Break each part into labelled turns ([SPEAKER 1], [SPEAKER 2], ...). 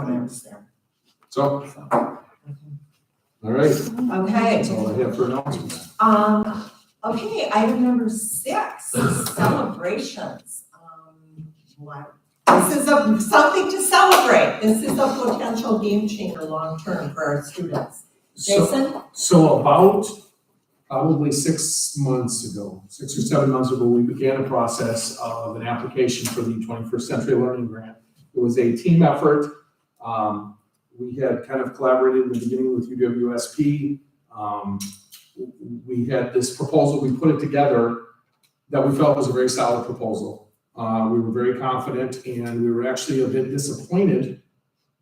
[SPEAKER 1] when I was there.
[SPEAKER 2] So, all right,
[SPEAKER 1] Okay.
[SPEAKER 2] that's all I have for announcements.
[SPEAKER 1] Okay, item number 6, celebrations. Wow. This is something to celebrate. This is a potential game changer long-term for our students. Jason?
[SPEAKER 2] So about probably 6 months ago, 6 or 7 months ago, we began a process of an application for the 21st Century Learning Grant. It was a team effort. We had kind of collaborated in the beginning with UWSP. We had this proposal, we put it together that we felt was a very solid proposal. We were very confident, and we were actually a bit disappointed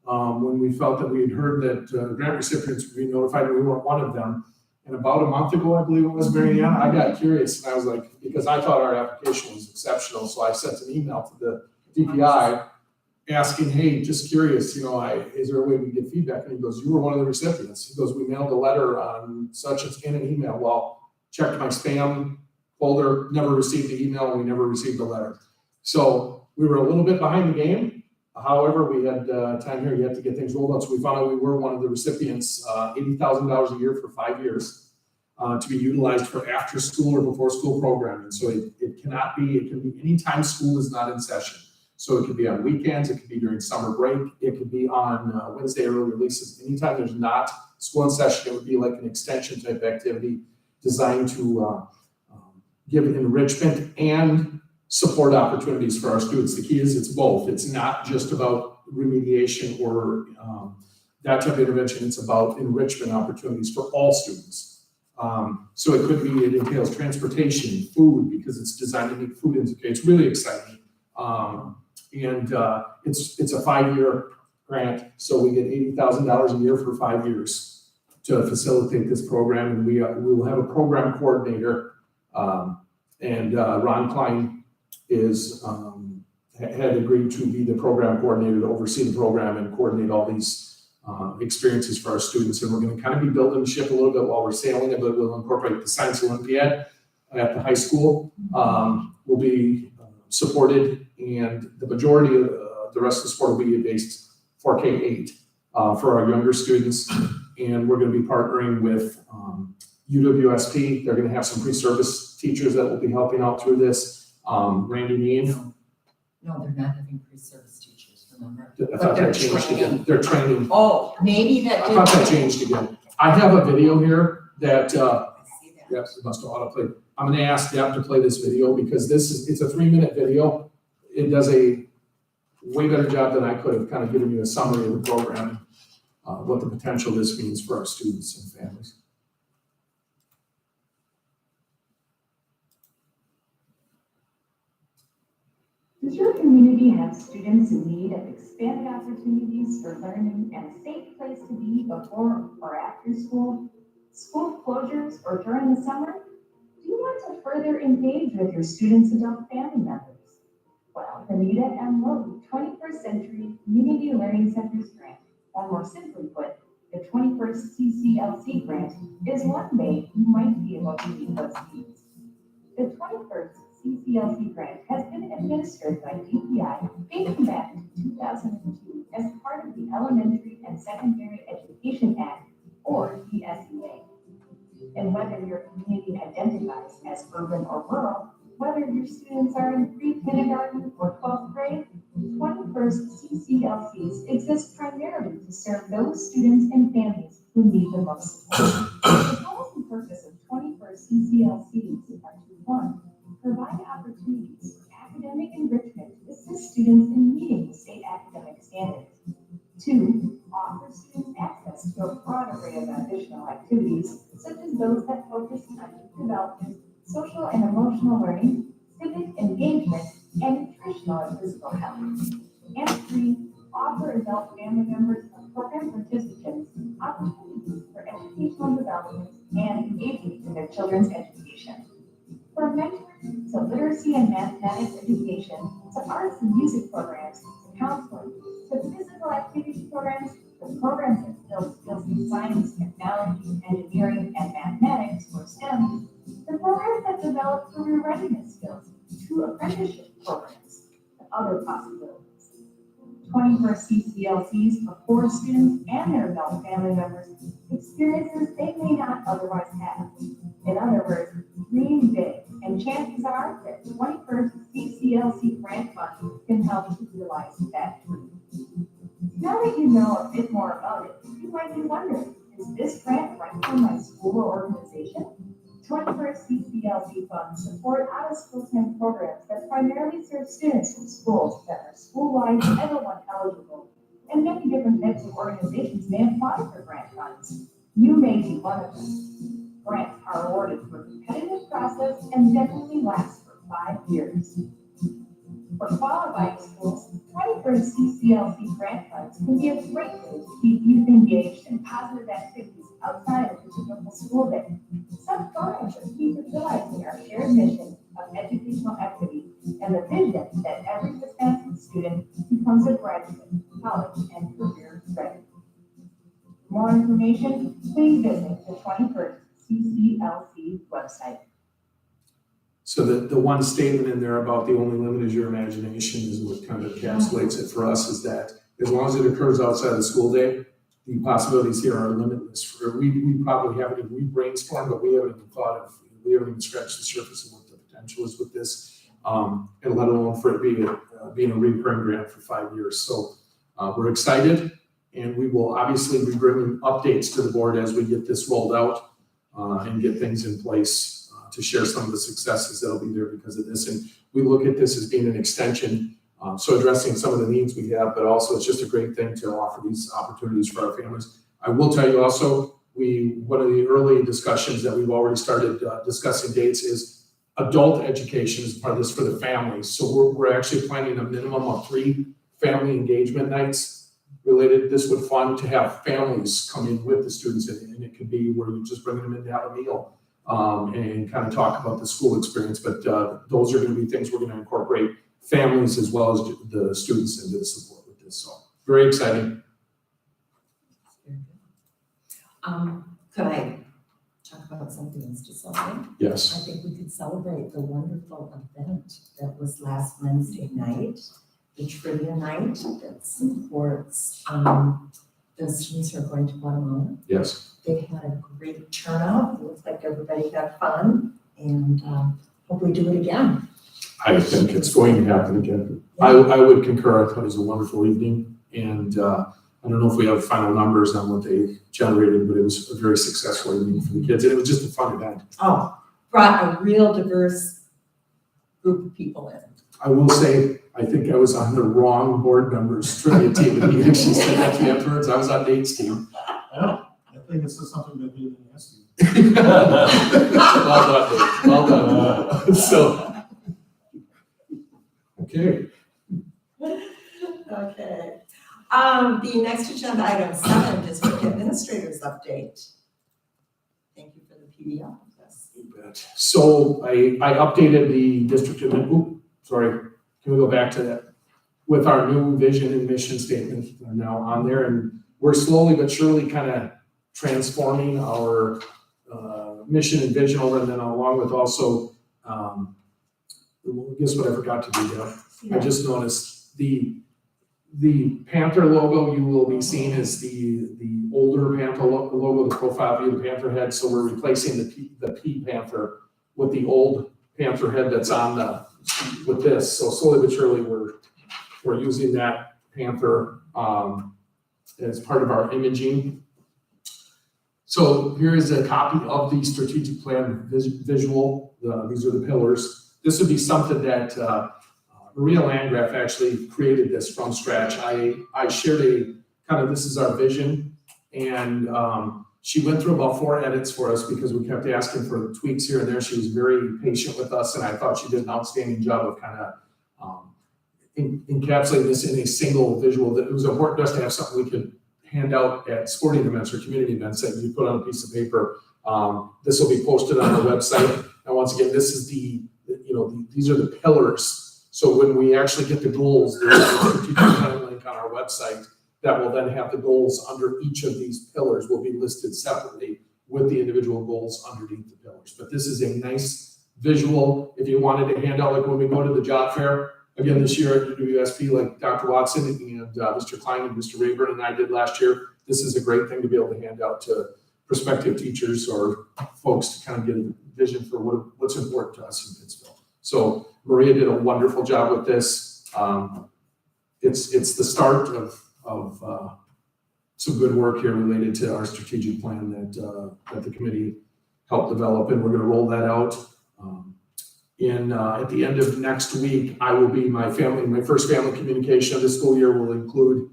[SPEAKER 2] when we felt that we had heard that grant recipients would be notified and we weren't one of them. And about a month ago, I believe it was, Marianne, I got curious and I was like, because I thought our application was exceptional, so I sent an email to the DPI asking, hey, just curious, is there a way we can get feedback? And he goes, you were one of the recipients. He goes, we mailed a letter on such in an email. Well, checked my spam folder, never received the email, and we never received the letter. So we were a little bit behind the game. However, we had time here yet to get things rolled out. So we found out we were one of the recipients, $80,000 a year for 5 years to be utilized for after school or before school programming. So it can be anytime school is not in session. So it could be on weekends, it could be during summer break, it could be on Wednesday early releases. Anytime there's not school in session, it would be like an extension type activity designed to give enrichment and support opportunities for our students. The key is it's both. It's not just about remediation or that type of intervention. It's about enrichment opportunities for all students. So it entails transportation, food, because it's designed to meet food insecurity. It's really exciting. And it's a 5-year grant, so we get $80,000 a year for 5 years to facilitate this program, and we will have a program coordinator, and Ron Klein had agreed to be the program coordinator to oversee the program and coordinate all these experiences for our students. And we're going to kind of be building the ship a little bit while we're sailing it, but we'll incorporate the Science Olympiad at the high school. Will be supported, and the majority of the rest of the sport will be based for K-8 for our younger students. And we're going to be partnering with UWSP. They're going to have some pre-service teachers that will be helping out through this. Randy Dean.
[SPEAKER 1] No, they're not having pre-service teachers, remember?
[SPEAKER 2] I thought that changed again. They're training.
[SPEAKER 1] Oh, maybe that
[SPEAKER 2] I
[SPEAKER 1] did.
[SPEAKER 2] thought that changed again. I have a video here that,
[SPEAKER 1] I see that.
[SPEAKER 2] yes, it must have auto-played. I'm going to ask Deb to play this video because it's a 3-minute video. It does a way better job than I could have kind of given you a summary of the program, what the potential this means for our students and families.
[SPEAKER 3] Does your community have students in need of expanded opportunities for learning and a safe place to be before or after school, school closures, or during the summer? Do you want to further engage with your students' adult family members? Well, the Nita M. Lowe 21st Century Community Learning Centers grant, or more simply put, the 21st CCLC grant, is one way you might be able to meet those needs. The 21st CCLC grant has been administered by DPI dating back to 2002 as part of the Elementary and Secondary Education Act, or the SEA. And whether your community identifies as urban or rural, whether your students are in pre-kindergarten or 12th grade, 21st CCLCs exist primarily to serve those students and families who need the most support. The goals and purpose of 21st CCLCs are to: 1, provide opportunities for academic enrichment to assist students in meeting the state academic standards. 2, offer students access to a broad array of additional activities, such as those that focus on youth development, social and emotional learning, civic engagement, and nutritional and physical health. And 3, offer adult family members and program participants opportunities for educational development and engagement in their children's education. From mentoring to literacy and mathematics education, to arts and music programs, to counseling, to physical activity programs, to programs that build skills in science, technology, engineering, and mathematics, or STEM, to programs that develop career readiness skills, to apprenticeship programs, to other possibilities. 21st CCLCs afford students and their adult family members experiences they may not otherwise have. In other words, dream big, and chances are that 21st CCLC grant funds can help you realize that dream. Now that you know a bit more about it, you might be wondering, is this grant right for my school or organization? 21st CCLC funds support out-of-school STEM programs that primarily serve students from schools that are school-wide Title I eligible, and many different types of organizations may apply for grant funds. You may be one of them. Grants are awarded for a competitive process and generally last for 5 years. For qualifying schools, 21st CCLC grant funds can be a great way to keep youth engaged in positive activities outside of the typical school day. Such programs are key to realizing our shared mission of educational equity and the vision that every Wisconsin student becomes a graduate, college, and career ready. For more information, please visit the 21st CCLC website.
[SPEAKER 2] So the one statement in there about the only limit is your imagination is what kind of encapsulates it for us, is that as long as it occurs outside the school day, the possibilities here are limitless. We probably haven't even, we brainstormed, but we haven't even scratched the surface of what the potential is with this, and let alone for it being a recurring grant for 5 years. So we're excited, and we will obviously be bringing updates to the board as we get this rolled out and get things in place to share some of the successes that'll be there because of this. And we look at this as being an extension, so addressing some of the needs we have, but also it's just a great thing to offer these opportunities for our families. I will tell you also, one of the early discussions that we've already started discussing dates is adult education is part of this for the families. So we're actually planning a minimum of 3 family engagement nights related. This would fund to have families come in with the students, and it could be where you just bring them in to have a meal. And kind of talk about the school experience, but those are going to be things we're going to incorporate families as well as the students into the support with this. So very exciting.
[SPEAKER 1] Could I talk about something else to celebrate?
[SPEAKER 2] Yes.
[SPEAKER 1] I think we could celebrate the wonderful event that was last Wednesday night, the trivia night that supports the students who are going to Guatemala.
[SPEAKER 2] Yes.
[SPEAKER 1] They had a great turnout. It looks like everybody had fun, and hope we do it again.
[SPEAKER 2] I think it's going to happen again. I would concur. I thought it was a wonderful evening, and I don't know if we have final numbers on what they generated, but it was a very successful evening for the kids, and it was just a fun event.
[SPEAKER 1] Oh, brought a real diverse group of people in.
[SPEAKER 2] I will say, I think I was on the wrong board members trivia team, and he actually said that to me afterwards. I was on Nate's team.
[SPEAKER 4] Oh, I think it's something that he didn't ask you.
[SPEAKER 2] Well done, Nate. Well done. So, okay.
[SPEAKER 1] Okay. The next agenda item 7, district administrators update. Thank you for the PDF of this.
[SPEAKER 2] You bet. So I updated the district, sorry, can we go back to that? With our new vision and mission statement are now on there, and we're slowly but surely kind of transforming our mission and vision over, and then along with also, guess what I forgot to do there? I just noticed the Panther logo you will be seeing is the older Panther logo, the profile view of the Panther head. So we're replacing the P Panther with the old Panther head that's on with this. So slowly but surely we're using that Panther as part of our imaging. So here is a copy of the strategic plan visual. These are the pillars. This would be something that Maria Landgraf actually created this from scratch. I shared this is our vision, and she went through about 4 edits for us because we kept asking for tweaks here and there. She was very patient with us, and I thought she did an outstanding job of kind of encapsulating this in a single visual. That it was important to us to have something we could hand out at sporting events or community events that you put on a piece of paper. This will be posted on our website. And once again, this is these are the pillars. So when we actually get the goals, there's a strategic plan link on our website that will then have the goals under each of these pillars will be listed separately with the individual goals underneath the pillars. But this is a nice visual. If you wanted to hand out, like when we go to the job fair, again this year at WSP, like Dr. Watson and Mr. Klein and Mr. Rayburn and I did last year. This is a great thing to be able to hand out to prospective teachers or folks to kind of get a vision for what's important to us in Pittsville. So Maria did a wonderful job with this. It's the start of some good work here related to our strategic plan that the committee helped develop, and we're going to roll that out. At the end of next week, I will be my first family communication of the school year will include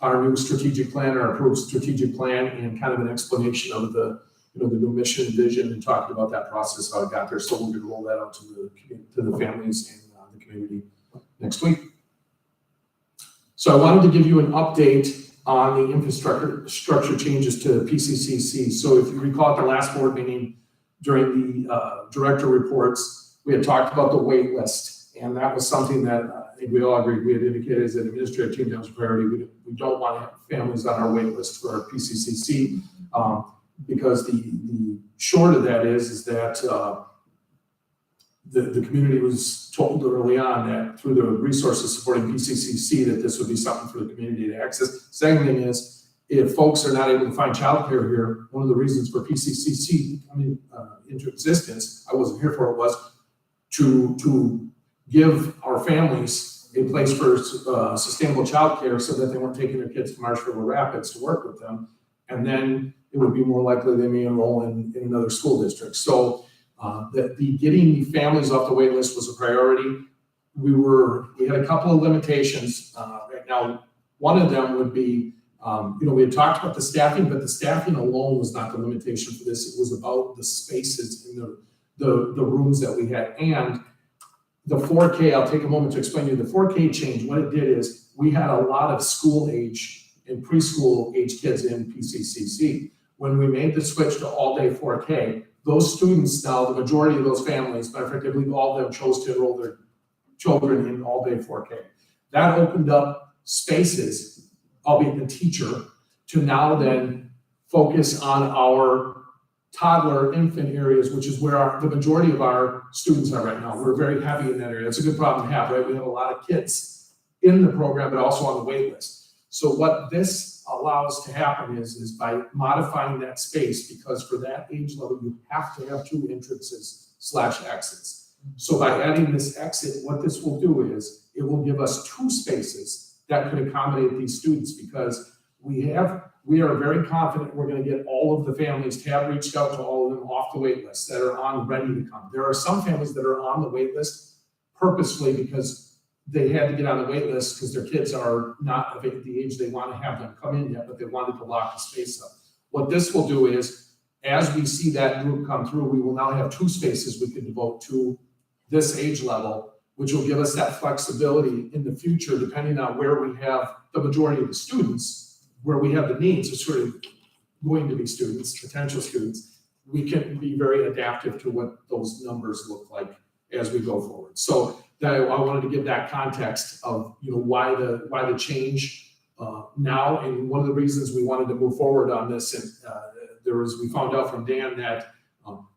[SPEAKER 2] our new strategic plan, our approved strategic plan, and kind of an explanation of the new mission and vision, and talking about that process, how it got there. So we're going to roll that out to the families and the community next week. So I wanted to give you an update on the infrastructure changes to PCCC. So if you recall at the last board meeting during the director reports, we had talked about the wait list, and that was something that I think we all agreed. We had indicated as an administrative team that was a priority. We don't want to have families on our wait list for our PCCC because the short of that is that the community was told early on that through the resources supporting PCCC that this would be something for the community to access. Second thing is, if folks are not able to find childcare here, one of the reasons for PCCC coming into existence, I wasn't here for it, was to give our families a place for sustainable childcare so that they weren't taking their kids to Marsh River Rapids to work with them. And then it would be more likely they may enroll in another school district. So getting the families off the wait list was a priority. We had a couple of limitations right now. One of them would be, we had talked about the staffing, but the staffing alone was not the limitation for this. It was about the spaces in the rooms that we had. And the 4K, I'll take a moment to explain to you, the 4K change, what it did is we had a lot of school age and preschool age kids in PCCC. When we made the switch to all day 4K, those students now, the majority of those families, matter of fact, I believe all of them chose to enroll their children in all day 4K. That opened up spaces, albeit the teacher, to now then focus on our toddler infant areas, which is where the majority of our students are right now. We're very heavy in that area. It's a good problem to have, right? We have a lot of kids in the program, but also on the wait list. So what this allows to happen is by modifying that space, because for that age level, you have to have 2 entrances / exits. So by adding this exit, what this will do is it will give us 2 spaces that could accommodate these students, because we are very confident we're going to get all of the families. Tab reached out to all of them off the wait list that are ready to come. There are some families that are on the wait list purposely because they had to get on the wait list because their kids are not at the age they want to have them come in yet, but they wanted to lock the space up. What this will do is, as we see that group come through, we will now have 2 spaces we can devote to this age level, which will give us that flexibility in the future, depending on where we have the majority of the students, where we have the needs of sort of going to be students, potential students. We can be very adaptive to what those numbers look like as we go forward. So I wanted to give that context of why the change now, and one of the reasons we wanted to move forward on this. And we found out from Dan that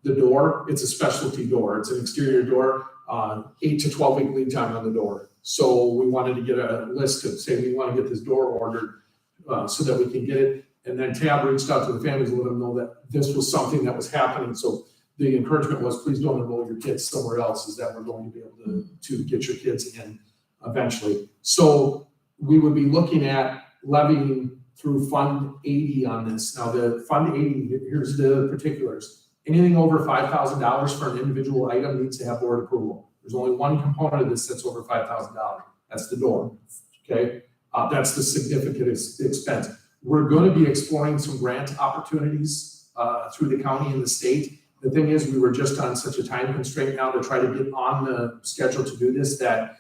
[SPEAKER 2] the door, it's a specialty door. It's an exterior door, 8 to 12 week lead time on the door. So we wanted to get a list of say we want to get this door ordered so that we can get it. And then Tab reached out to the families and let them know that this was something that was happening. So the encouragement was, please don't enroll your kids somewhere else, is that we're going to be able to get your kids in eventually. So we would be looking at levying through Fund 80 on this. Now the Fund 80, here's the particulars. Anything over $5,000 for an individual item needs to have board approval. There's only one component of this that's over $5,000. That's the door, okay? That's the significant expense. We're going to be exploring some grant opportunities through the county and the state. The thing is, we were just on such a time constraint now to try to get on the schedule to do this that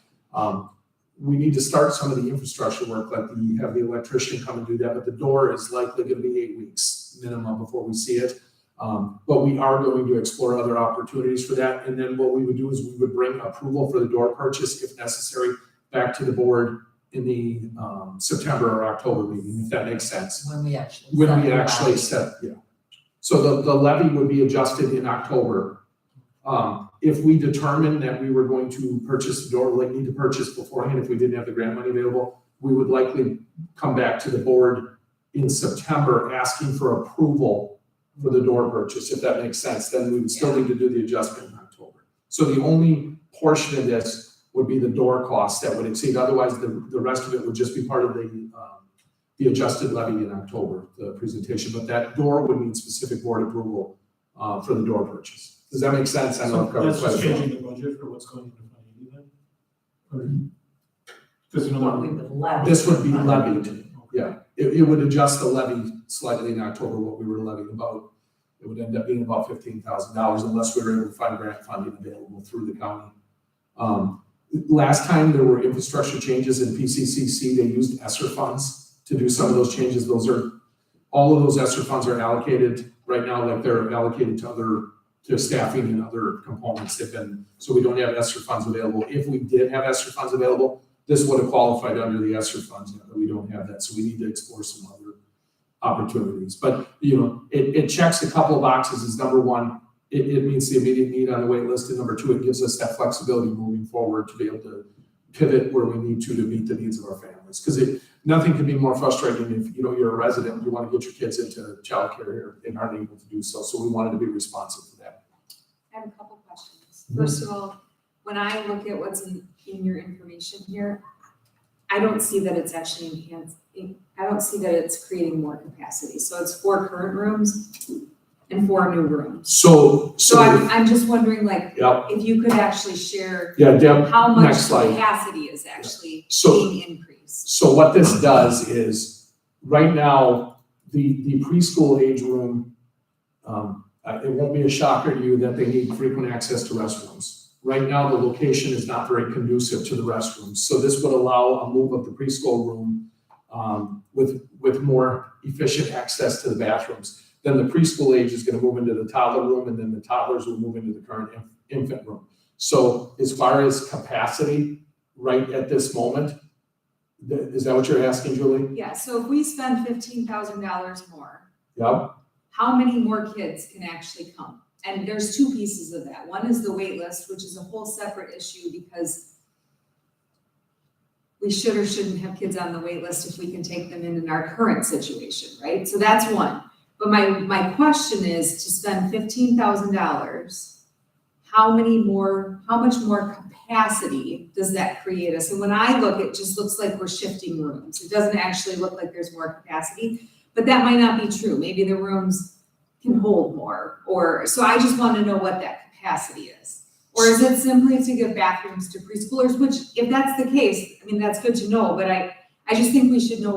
[SPEAKER 2] we need to start some of the infrastructure work, like have the electrician come and do that, but the door is likely going to be 8 weeks minimum before we see it. But we are going to explore other opportunities for that. And then what we would do is we would bring approval for the door purchase, if necessary, back to the board in the September or October meeting, if that makes sense.
[SPEAKER 1] When we actually
[SPEAKER 2] set, yeah. So the levy would be adjusted in October If we determined that we were going to purchase the door, like need to purchase beforehand, if we didn't have the grant money available, we would likely come back to the board in September asking for approval for the door purchase, if that makes sense. Then we would still need to do the adjustment in October. So the only portion of this would be the door cost that would exceed. Otherwise, the rest of it would just be part of the adjusted levy in October, the presentation. But that door would need specific board approval for the door purchase. Does that make sense? I know I've
[SPEAKER 4] So
[SPEAKER 2] covered
[SPEAKER 4] that's
[SPEAKER 2] quite a
[SPEAKER 4] just
[SPEAKER 2] bit.
[SPEAKER 4] changing the budget for what's going into Fund 80 then? Because you know.
[SPEAKER 1] What we would levy.
[SPEAKER 2] This would be levied.
[SPEAKER 4] Okay.
[SPEAKER 2] Yeah, it would adjust the levy slightly in October, what we were levying about. It would end up being about $15,000 unless we were able to find grant funding available through the county. Last time there were infrastructure changes in PCCC, they used ESSER funds to do some of those changes. All of those ESSER funds are allocated right now, like they're allocated to staffing and other components. So we don't have ESSER funds available. If we did have ESSER funds available, this would have qualified under the ESSER funds, but we don't have that, so we need to explore some other opportunities. But, it checks a couple of boxes. Is number one, it meets the immediate need on the wait list, and number two, it gives us that flexibility moving forward to be able to pivot where we need to meet the needs of our families. Because nothing can be more frustrating if, you're a resident, you want to get your kids into childcare here and aren't able to do so. So we wanted to be responsive to that.
[SPEAKER 5] I have a couple questions. First of all, when I look at what's in your information here, I don't see that it's actually enhancing, I don't see that it's creating more capacity. So it's 4 current rooms and 4 new rooms.
[SPEAKER 2] So
[SPEAKER 5] I'm just wondering,
[SPEAKER 2] Yep.
[SPEAKER 5] if you could actually share
[SPEAKER 2] Yeah, Deb,
[SPEAKER 5] how much
[SPEAKER 2] next slide.
[SPEAKER 5] capacity is actually
[SPEAKER 2] So-
[SPEAKER 5] being increased.
[SPEAKER 2] So what this does is, right now, the preschool age room, it won't be a shocker to you that they need frequent access to restrooms. Right now, the location is not very conducive to the restrooms. So this would allow a move of the preschool room with more efficient access to the bathrooms. Then the preschool age is gonna move into the toddler room, and then the toddlers will move into the current infant room. So as far as capacity, right at this moment, is that what you're asking, Julie?
[SPEAKER 5] Yeah, so if we spend $15,000 more,
[SPEAKER 2] Yep.
[SPEAKER 5] how many more kids can actually come? And there's 2 pieces of that. One is the wait list, which is a whole separate issue because we should or shouldn't have kids on the wait list if we can take them in our current situation, right? So that's one. But my question is, to spend $15,000, how much more capacity does that create us? And when I look, it just looks like we're shifting rooms. It doesn't actually look like there's more capacity, but that might not be true. Maybe the rooms can hold more, so I just want to know what that capacity is. Or is it simply to give bathrooms to preschoolers, which if that's the case, I mean, that's good to know, but I just think we should know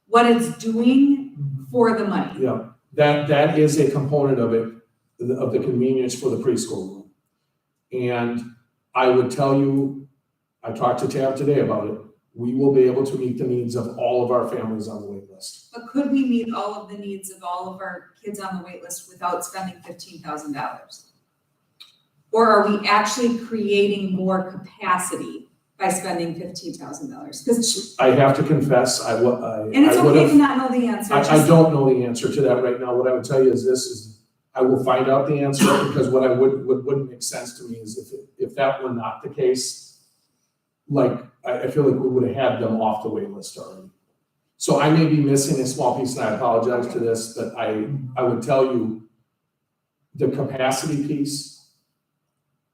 [SPEAKER 5] what it's doing for the money.
[SPEAKER 2] Yeah, that is a component of it, of the convenience for the preschool room. And I would tell you, I talked to Tab today about it, we will be able to meet the needs of all of our families on the wait list.
[SPEAKER 5] But could we meet all of the needs of all of our kids on the wait list without spending $15,000? Or are we actually creating more capacity by spending $15,000? Because
[SPEAKER 2] I have to confess,
[SPEAKER 5] and it's okay to not know the answer.
[SPEAKER 2] I don't know the answer to that right now. What I would tell you is I will find out the answer, because what wouldn't make sense to me is if that were not the case, I feel like we would have had them off the wait list already. So I may be missing a small piece, and I apologize to this, but I would tell you the capacity piece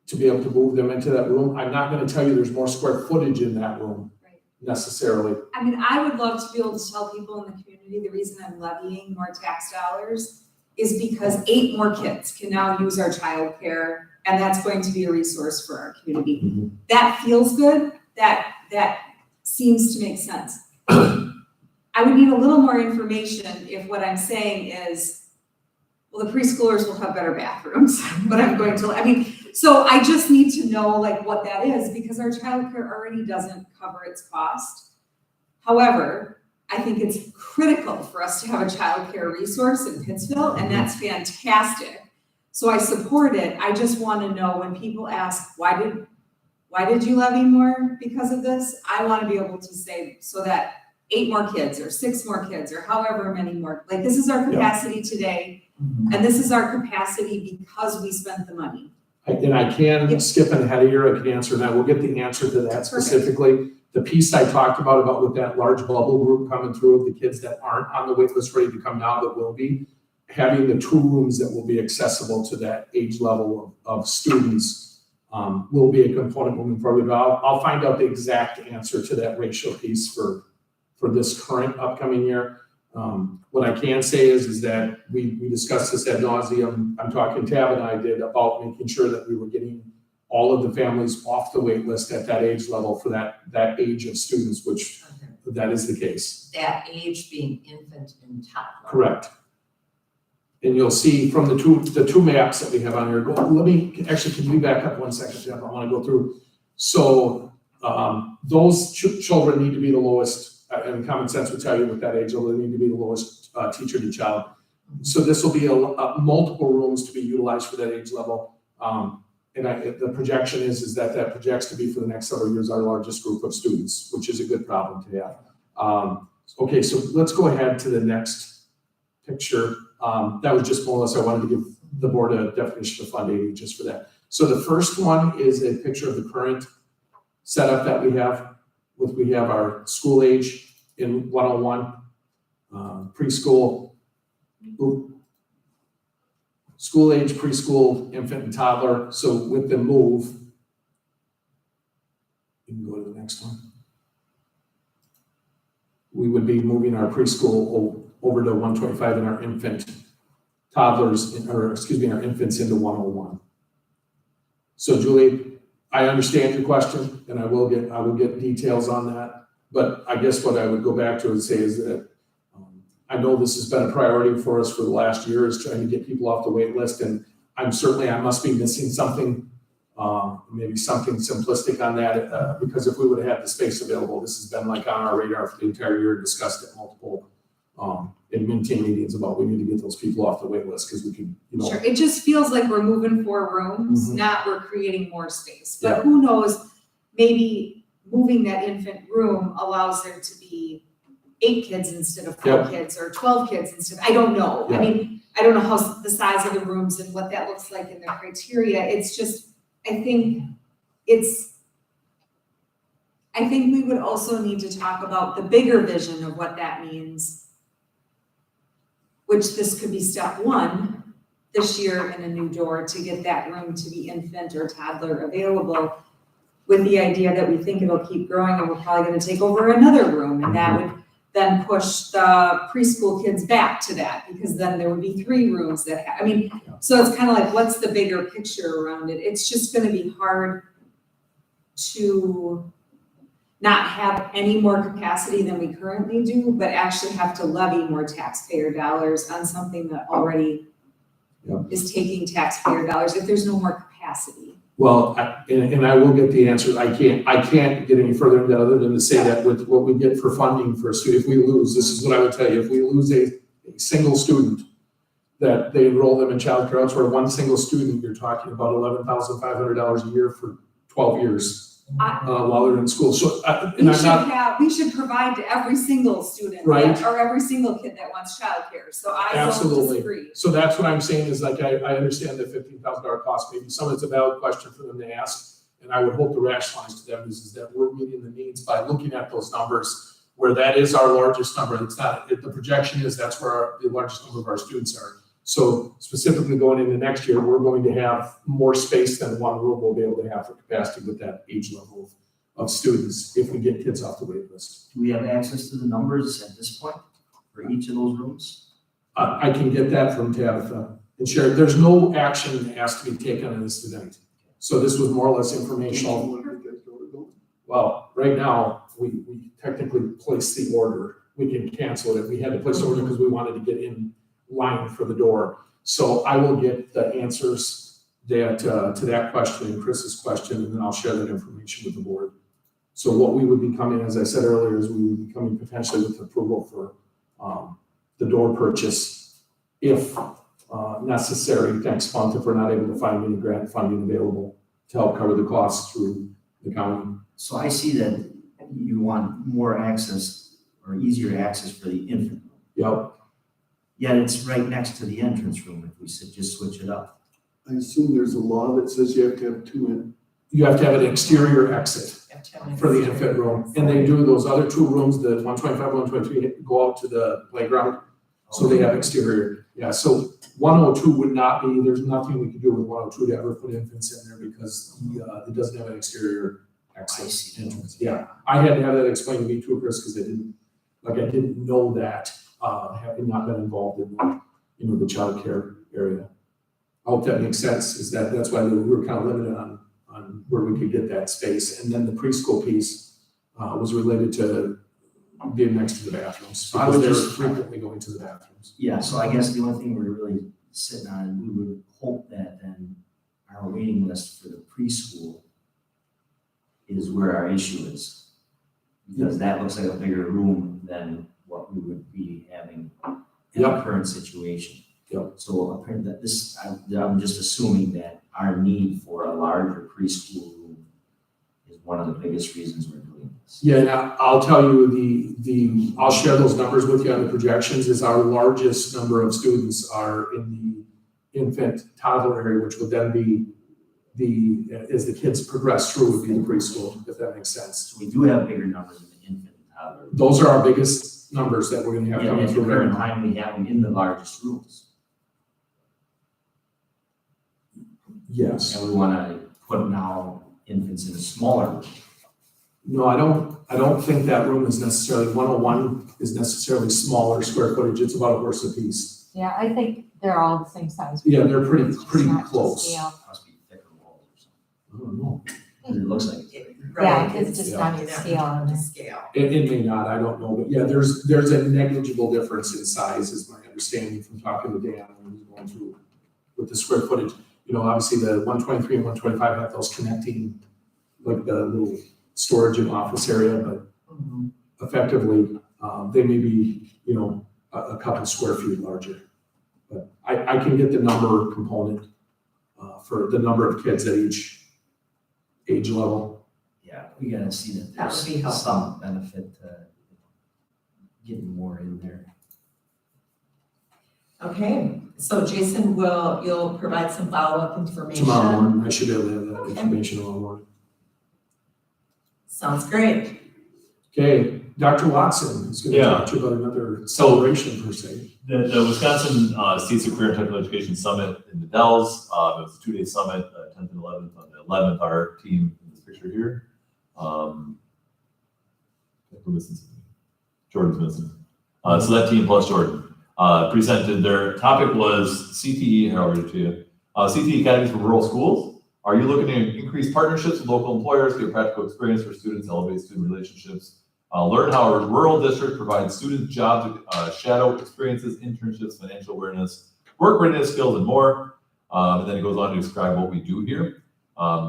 [SPEAKER 2] to be able to move them into that room. I'm not gonna tell you there's more square footage in that room necessarily.
[SPEAKER 5] I mean, I would love to be able to tell people in the community, the reason I'm levying more tax dollars is because 8 more kids can now use our childcare, and that's going to be a resource for our community.
[SPEAKER 2] Mm-hmm.
[SPEAKER 5] That feels good, that seems to make sense. I would need a little more information if what I'm saying is, well, the preschoolers will have better bathrooms, but so I just need to know what that is, because our childcare already doesn't cover its cost. However, I think it's critical for us to have a childcare resource in Pittsville, and that's fantastic. So I support it. I just want to know, when people ask, why did you levy more because of this? I want to be able to say, so that 8 more kids or 6 more kids or however many more, this is our capacity today. And this is our capacity because we spent the money.
[SPEAKER 2] And I can
[SPEAKER 5] Yep.
[SPEAKER 2] skip ahead of here, I can answer, and I will get the answer to that specifically. The piece I talked about with that large bubble group coming through, of the kids that aren't on the wait list ready to come now, that will be, having the 2 rooms that will be accessible to that age level of students will be a component moving forward. But I'll find out the exact answer to that ratio piece for this current upcoming year. What I can say is that we discussed this ad nauseum. I'm talking Tab and I did about making sure that we were getting all of the families off the wait list at that age level for that age of students, which that is the case.
[SPEAKER 1] That age being infant and toddler.
[SPEAKER 2] Correct. And you'll see from the two maps that we have on here, can you back up 1 second, Jeff? I want to go through. So those children need to be the lowest, and common sense would tell you with that age level, they need to be the lowest teacher to child. So this will be multiple rooms to be utilized for that age level. And the projection is that projects to be for the next several years our largest group of students, which is a good problem to have. Okay, so let's go ahead to the next picture. That was just more or less, I wanted to give the board a definition of Fund 80 just for that. So the first one is a picture of the current setup that we have. We have our school age in 101, preschool, school age, preschool, infant and toddler. So with the move, you can go to the next one. We would be moving our preschool over to 125 and our our infants into 101. So Julie, I understand your question and I will get details on that. But I guess what I would go back to and say is that I know this has been a priority for us for the last year, is trying to get people off the wait list. And I must be missing something, maybe something simplistic on that, because if we would have had the space available, this has been like on our radar for the entire year, discussed at multiple admin team meetings about we need to get those people off the wait list because we could,
[SPEAKER 5] Sure, it just feels like we're moving 4 rooms,
[SPEAKER 2] Mhm.
[SPEAKER 5] not we're creating more space.
[SPEAKER 2] Yeah.
[SPEAKER 5] But who knows, maybe moving that infant room allows there to be 8 kids instead of 4
[SPEAKER 2] Yep.
[SPEAKER 5] kids, or 12 kids instead, I don't know.
[SPEAKER 2] Yeah.
[SPEAKER 5] I mean, I don't know how the size of the rooms and what that looks like in the criteria. It's just, I think we would also need to talk about the bigger vision of what that means, which this could be step 1 this year in a new door to get that room to be infant or toddler available, with the idea that we think it'll keep growing and we're probably gonna take over another room, and that would then push the preschool kids back to that, because then there would be 3 rooms that, so it's kind of like, what's the bigger picture around it? It's just gonna be hard to not have any more capacity than we currently do, but actually have to levy more taxpayer dollars on something that already is taking taxpayer dollars if there's no more capacity.
[SPEAKER 2] Well, and I will get the answer. I can't get any further into that other than to say that with what we get for funding for a student, if we lose, this is what I would tell you, if we lose a single student, that they enroll them in childcare elsewhere, one single student, you're talking about $11,500 a year for 12 years while they're in school. So,
[SPEAKER 5] We should provide to every single student,
[SPEAKER 2] Right.
[SPEAKER 5] or every single kid that wants childcare, so I don't
[SPEAKER 2] Absolutely.
[SPEAKER 5] disagree.
[SPEAKER 2] So that's what I'm saying is like, I understand the $15,000 cost, maybe some of it's a valid question for them to ask. And I would hope to rationalize to them is that we're meeting the needs by looking at those numbers where that is our largest number. It's not, the projection is that's where the largest number of our students are. So specifically going into next year, we're going to have more space than one room we'll be able to have for capacity with that age level of students if we get kids off the wait list.
[SPEAKER 6] Do we have access to the numbers at this point for each of those rooms?
[SPEAKER 2] I can get that from Tabitha and Sharon. There's no action that has to be taken on this tonight. So this was more or less informational. Well, right now, we technically placed the order. We can cancel it. We had to place the order because we wanted to get in line for the door. So I will get the answers that to that question and Chris's question, and then I'll share that information with the board. So what we would be coming, as I said earlier, is we would be coming potentially with approval for the door purchase if necessary next month, if we're not able to find any grant funding available to help cover the costs through the county.
[SPEAKER 6] So I see that you want more access or easier access for the infant.
[SPEAKER 2] Yep.
[SPEAKER 6] Yet it's right next to the entrance room if we just switch it up.
[SPEAKER 7] I assume there's a law that says you have to have two in.
[SPEAKER 2] You have to have an exterior exit for the infant room. And they do those other two rooms, the 125, 123, go out to the playground. So they have exterior, yeah, so 102 would not be, there's nothing we could do with 102 to ever put infants in there because it doesn't have an exterior
[SPEAKER 6] I
[SPEAKER 2] exit
[SPEAKER 6] see.
[SPEAKER 2] entrance. Yeah, I had to have that explained to me too, Chris, because I didn't know that, having not been involved in the childcare area. I hope that makes sense, that's why we were kind of limited on where we could get that space. And then the preschool piece was related to being next to the bathrooms,
[SPEAKER 6] I
[SPEAKER 2] because
[SPEAKER 6] would
[SPEAKER 2] they're
[SPEAKER 6] just-
[SPEAKER 2] frequently going to the bathrooms.
[SPEAKER 6] Yeah, so I guess the only thing we're really sitting on, we would hope that then our waiting list for the preschool is where our issue is. Because that looks like a bigger room than what we would be having in the
[SPEAKER 2] Yep.
[SPEAKER 6] current situation.
[SPEAKER 2] Yep.
[SPEAKER 6] So apparently I'm just assuming that our need for a larger preschool room is one of the biggest reasons we're doing this.
[SPEAKER 2] Yeah, and I'll tell you, I'll share those numbers with you on the projections, is our largest number of students are in the infant toddler area, which would then be as the kids progress through, would be the preschool, if that makes sense.
[SPEAKER 6] So we do have bigger numbers in the infant and toddler.
[SPEAKER 2] Those are our biggest numbers that we're gonna have
[SPEAKER 6] Yeah,
[SPEAKER 2] coming
[SPEAKER 6] at the
[SPEAKER 2] through right
[SPEAKER 6] current
[SPEAKER 2] now.
[SPEAKER 6] time, we have them in the largest rooms.
[SPEAKER 2] Yes.
[SPEAKER 6] And we wanna put now infants in a smaller room.
[SPEAKER 2] No, I don't think that room is necessarily, 101 is necessarily smaller square footage, it's about a horse apiece.
[SPEAKER 8] Yeah, I think they're all the same size.
[SPEAKER 2] Yeah, they're pretty
[SPEAKER 8] It's not to
[SPEAKER 2] close.
[SPEAKER 8] scale.
[SPEAKER 6] Must be thicker walls or something.
[SPEAKER 2] I don't know.
[SPEAKER 6] It looks like it.
[SPEAKER 8] Yeah, it's just
[SPEAKER 2] Yeah.
[SPEAKER 8] not to scale in there.
[SPEAKER 1] Scale.
[SPEAKER 2] It may not, I don't know, but yeah, there's a negligible difference in size, is my understanding from talking to Dan when he was going through with the square footage. Obviously the 123 and 125 have those connecting, like the little storage and office area, but effectively, they may be, a couple square feet larger. But I can get the number component for the number of kids at each age level.
[SPEAKER 6] Yeah, we gotta see that
[SPEAKER 1] That would be
[SPEAKER 6] there's
[SPEAKER 1] helpful.
[SPEAKER 6] some benefit to getting more in there.
[SPEAKER 1] Okay, so Jason, you'll provide some follow-up information?
[SPEAKER 2] Tomorrow morning, I should be able to have that information tomorrow morning.
[SPEAKER 1] Sounds great.
[SPEAKER 2] Okay, Dr. Watson is going to
[SPEAKER 9] Yeah.
[SPEAKER 2] talk to you about another celebration per se.
[SPEAKER 9] The Wisconsin States of Career and Technical Education Summit in the Dells. It was a 2-day summit, 10th and 11th. On the 11th, our team in this picture here. Who missing something? Jordan's missing. So that team plus Jordan presented. Their topic was CTE, and I'll read it to you. CTE Academies for Rural Schools. Are you looking to increase partnerships with local employers, get practical experience for students, elevate student relationships? Learn how a rural district provides students job shadow experiences, internships, financial awareness, work readiness skills, and more. And then it goes on to describe what we do here.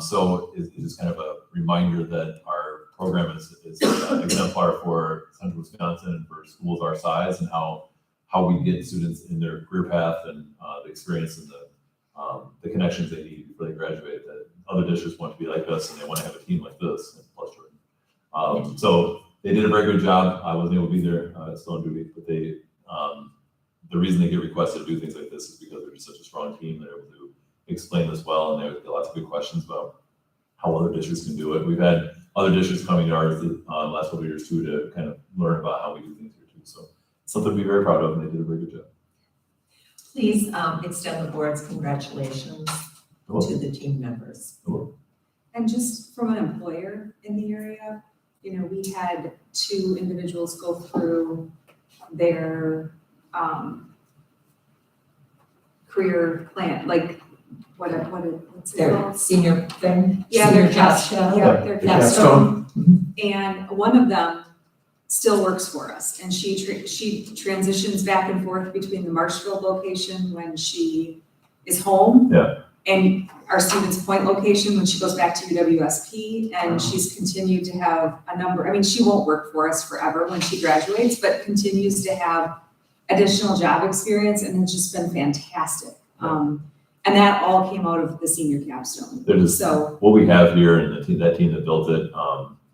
[SPEAKER 9] So it's just kind of a reminder that our program is exemplar for Central Wisconsin and for schools our size, and how we get students in their career path and the experience and the connections they need before they graduate. That other districts want to be like us and they want to have a team like this, plus Jordan. So they did a very good job. I wasn't able to be there, still on duty, but they, the reason they get requested to do things like this is because they're just such a strong team. They're able to explain this well, and they get lots of good questions about how other districts can do it. We've had other districts coming to ours the last couple of years too, to kind of learn about how we do things here too. So something to be very proud of, and they did a very good job.
[SPEAKER 1] Please extend the board's congratulations to the team members.
[SPEAKER 5] And just from an employer in the area, we had 2 individuals go through their career plan, like what's it
[SPEAKER 1] Their
[SPEAKER 5] called?
[SPEAKER 1] senior thing?
[SPEAKER 5] Yeah,
[SPEAKER 1] senior
[SPEAKER 5] their
[SPEAKER 1] job
[SPEAKER 5] cap,
[SPEAKER 1] shadow?
[SPEAKER 5] yeah, their
[SPEAKER 2] The
[SPEAKER 5] capstone.
[SPEAKER 2] capstone.
[SPEAKER 5] And one of them still works for us, and she transitions back and forth between the Marshville location when she is home.
[SPEAKER 9] Yeah.
[SPEAKER 5] And our Stevens Point location when she goes back to UWSP, and she's continued to have a number, she won't work for us forever when she graduates, but continues to have additional job experience, and it's just been fantastic. And that all came out of the senior capstone.
[SPEAKER 9] They're just-
[SPEAKER 5] So,
[SPEAKER 9] What we have here and that team that built it,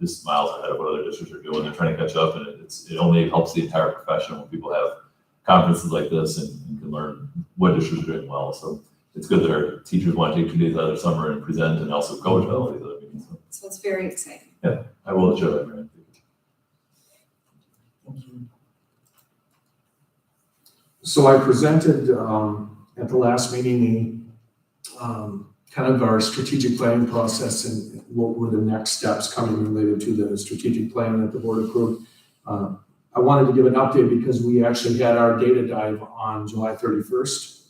[SPEAKER 9] just miles ahead of what other districts are doing. They're trying to catch up, and it only helps the entire profession when people have conferences like this and can learn what districts are doing well. So it's good that our teachers want to take 2 days out of their summer and present and also coach at all these other meetings. So
[SPEAKER 5] So it's very exciting.
[SPEAKER 9] I will show that. Mary.
[SPEAKER 1] Thank you.
[SPEAKER 2] So I presented at the last meeting, kind of our strategic planning process and what were the next steps coming related to the strategic plan that the board approved. I wanted to give an update because we actually had our data dive on July 31st.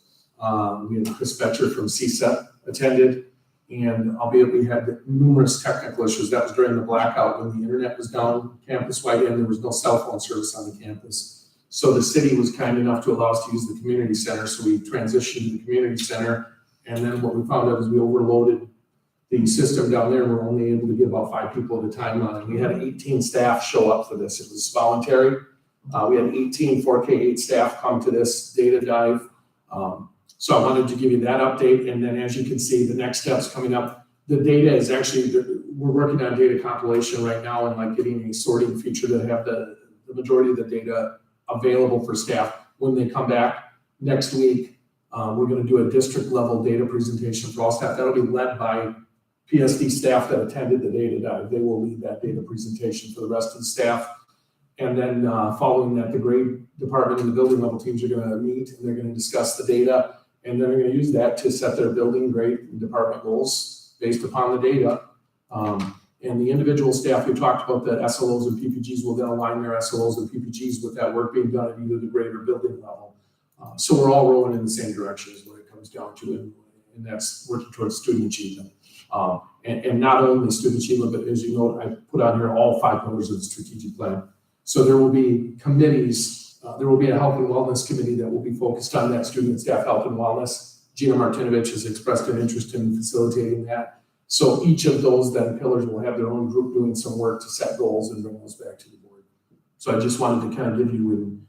[SPEAKER 2] We had Chris Betcher from CSEP attended, and albeit we had numerous technical issues, that was during the blackout when the internet was down campus-wide and there was no cell phone service on the campus. So the city was kind enough to allow us to use the community center, so we transitioned to the community center. And then what we found out is we overloaded the system down there. We're only able to get about 5 people at a time on it. We had 18 staff show up for this. It was voluntary. We had 18 4K8 staff come to this data dive. So I wanted to give you that update. And then as you can see, the next steps coming up, the data is actually, we're working on data compilation right now and like getting a sorting feature to have the majority of the data available for staff. When they come back next week, we're going to do a district level data presentation for all staff. That'll be led by PSD staff that attended the data dive. They will lead that data presentation for the rest of the staff. And then following that, the grade department and the building level teams are going to meet and they're going to discuss the data. And then they're going to use that to set their building, grade, and department goals based upon the data. And the individual staff, we talked about the SLOs and PPGs will then align their SLOs and PPGs with that work being done at either the grade or building level. So we're all rolling in the same direction is what it comes down to, and that's working towards student achievement. And not only student achievement, but as you know, I put on here all 5 pillars of the strategic plan. So there will be committees. There will be a health and wellness committee that will be focused on that student and staff health and wellness. Gina Martinovich has expressed an interest in facilitating that. So each of those then pillars will have their own group doing some work to set goals and bring those back to the board. So I just wanted to kind of give you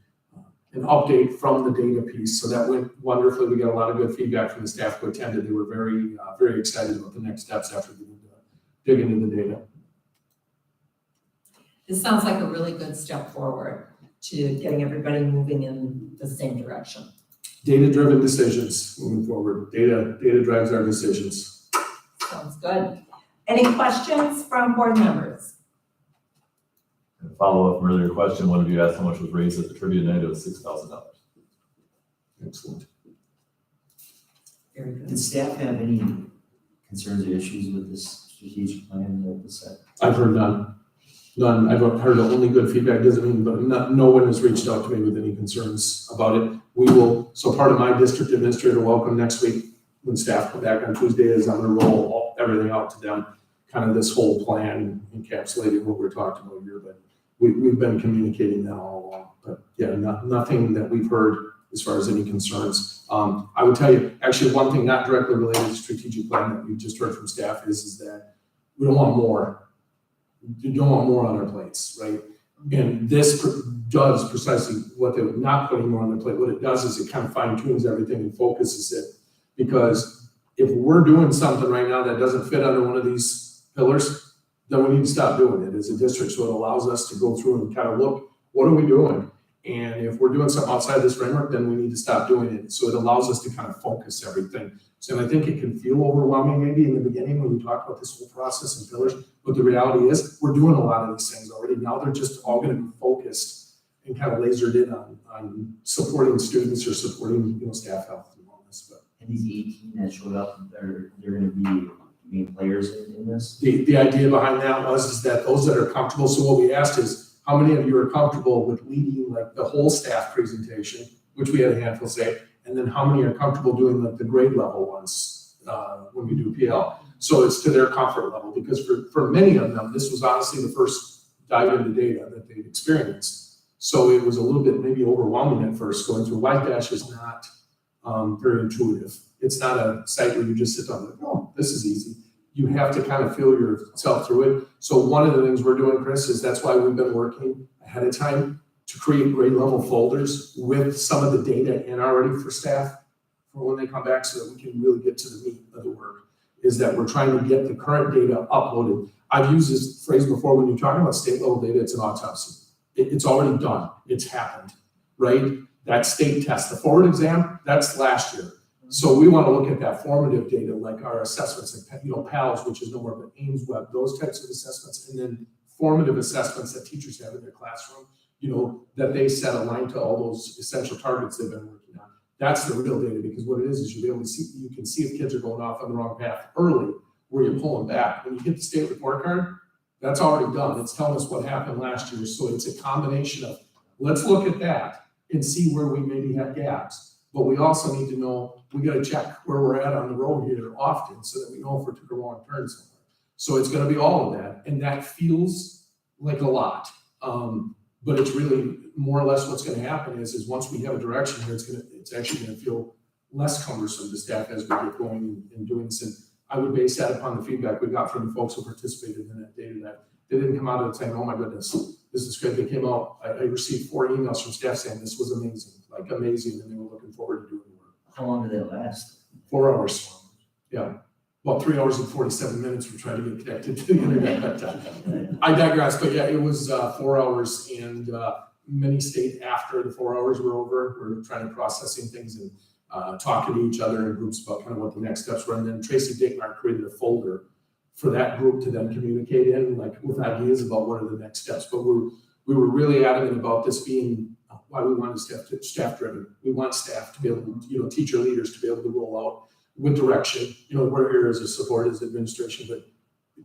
[SPEAKER 2] an update from the data piece. So that went wonderfully. We got a lot of good feedback from the staff who attended. They were very, very excited about the next steps after digging into the data.
[SPEAKER 1] This sounds like a really good step forward to getting everybody moving in the same direction.
[SPEAKER 2] Data-driven decisions moving forward. Data drives our decisions.
[SPEAKER 1] Sounds good. Any questions from board members?
[SPEAKER 9] And follow up from earlier question, one of you asked how much was raised at the trivia night. It was $6,000.
[SPEAKER 2] Excellent.
[SPEAKER 1] Very good.
[SPEAKER 6] Did staff have any concerns or issues with this strategic plan that was set?
[SPEAKER 2] I've heard none. None. I've heard only good feedback. Doesn't mean, but no one has reached out to me with any concerns about it. We will, so part of my district administrator welcome next week when staff come back on Tuesday is I'm going to roll everything out to them, kind of this whole plan encapsulating what we're talking about here. But we've been communicating that all along. But yeah, nothing that we've heard as far as any concerns. I would tell you, actually, one thing not directly related to strategic plan that we just heard from staff is that we don't want more. You don't want more on our plates, right? And this does precisely what they're not putting more on their plate. What it does is it kind of fine tunes everything and focuses it. Because if we're doing something right now that doesn't fit under one of these pillars, then we need to stop doing it as a district. So it allows us to go through and kind of look, what are we doing? And if we're doing something outside this framework, then we need to stop doing it. So it allows us to kind of focus everything. So I think it can feel overwhelming maybe in the beginning when we talk about this whole process and pillars, but the reality is we're doing a lot of these things already. Now they're just all going to be focused and kind of lasered in on supporting students or supporting, staff health and wellness. But
[SPEAKER 6] And these 18 that showed up, they're going to be main players in this?
[SPEAKER 2] the idea behind that is that those that are comfortable, so what we asked is, how many of you are comfortable with leading like the whole staff presentation, which we had a handful say, and then how many are comfortable doing like the grade level ones when we do PL. So it's to their comfort level, because for many of them, this was honestly the first dive into data that they've experienced. So it was a little bit maybe overwhelming at first going through. White Dash is not very intuitive. It's not a site where you just sit down and like, oh, this is easy. You have to kind of feel yourself through it. So one of the things we're doing, Chris, is that's why we've been working ahead of time to create grade level folders with some of the data in already for staff for when they come back so that we can really get to the meat of the work, is that we're trying to get the current data uploaded. I've used this phrase before when you're talking about state level data, it's an autopsy. It's already done. It's happened, right? that state test, the forward exam, that's last year. So we want to look at that formative data, like our assessments, like, PALS, which is no more than Ames Web, those types of assessments, and then formative assessments that teachers have in their classroom, that they set aligned to all those essential targets they've been working on. That's the real data, because what it is you'll be able to see, you can see if kids are going off on the wrong path early, where you pull them back. When you hit the state report card, that's already done. It's telling us what happened last year. So it's a combination of, let's look at that and see where we maybe have gaps. But we also need to know, we gotta check where we're at on the road here often, so that we know if we took a wrong turn somewhere. So it's gonna be all of that, and that feels like a lot. But it's really more or less what's gonna happen is once we have a direction here, it's actually gonna feel less cumbersome to staff as we get going and doing this. And I would base that upon the feedback we got from the folks who participated in that data, that they didn't come out of it saying, oh my goodness, this is great. They came out, I received 4 emails from staff saying this was amazing, like amazing, and they were looking forward to doing the work.
[SPEAKER 6] How long did that last?
[SPEAKER 2] 4 hours. Yeah. Well, 3 hours and 47 minutes we're trying to get connected to the internet. But I digress, but yeah, it was 4 hours, and many stayed after the 4 hours were over. We're trying to processing things and talking to each other in groups about kind of what the next steps were. And then Tracy Dickmark created a folder for that group to then communicate in, like with ideas about what are the next steps. But we were really adamant about this being why we wanted staff driven. We want staff to be able to, teacher leaders to be able to roll out with direction. We're here as a support, as administration, but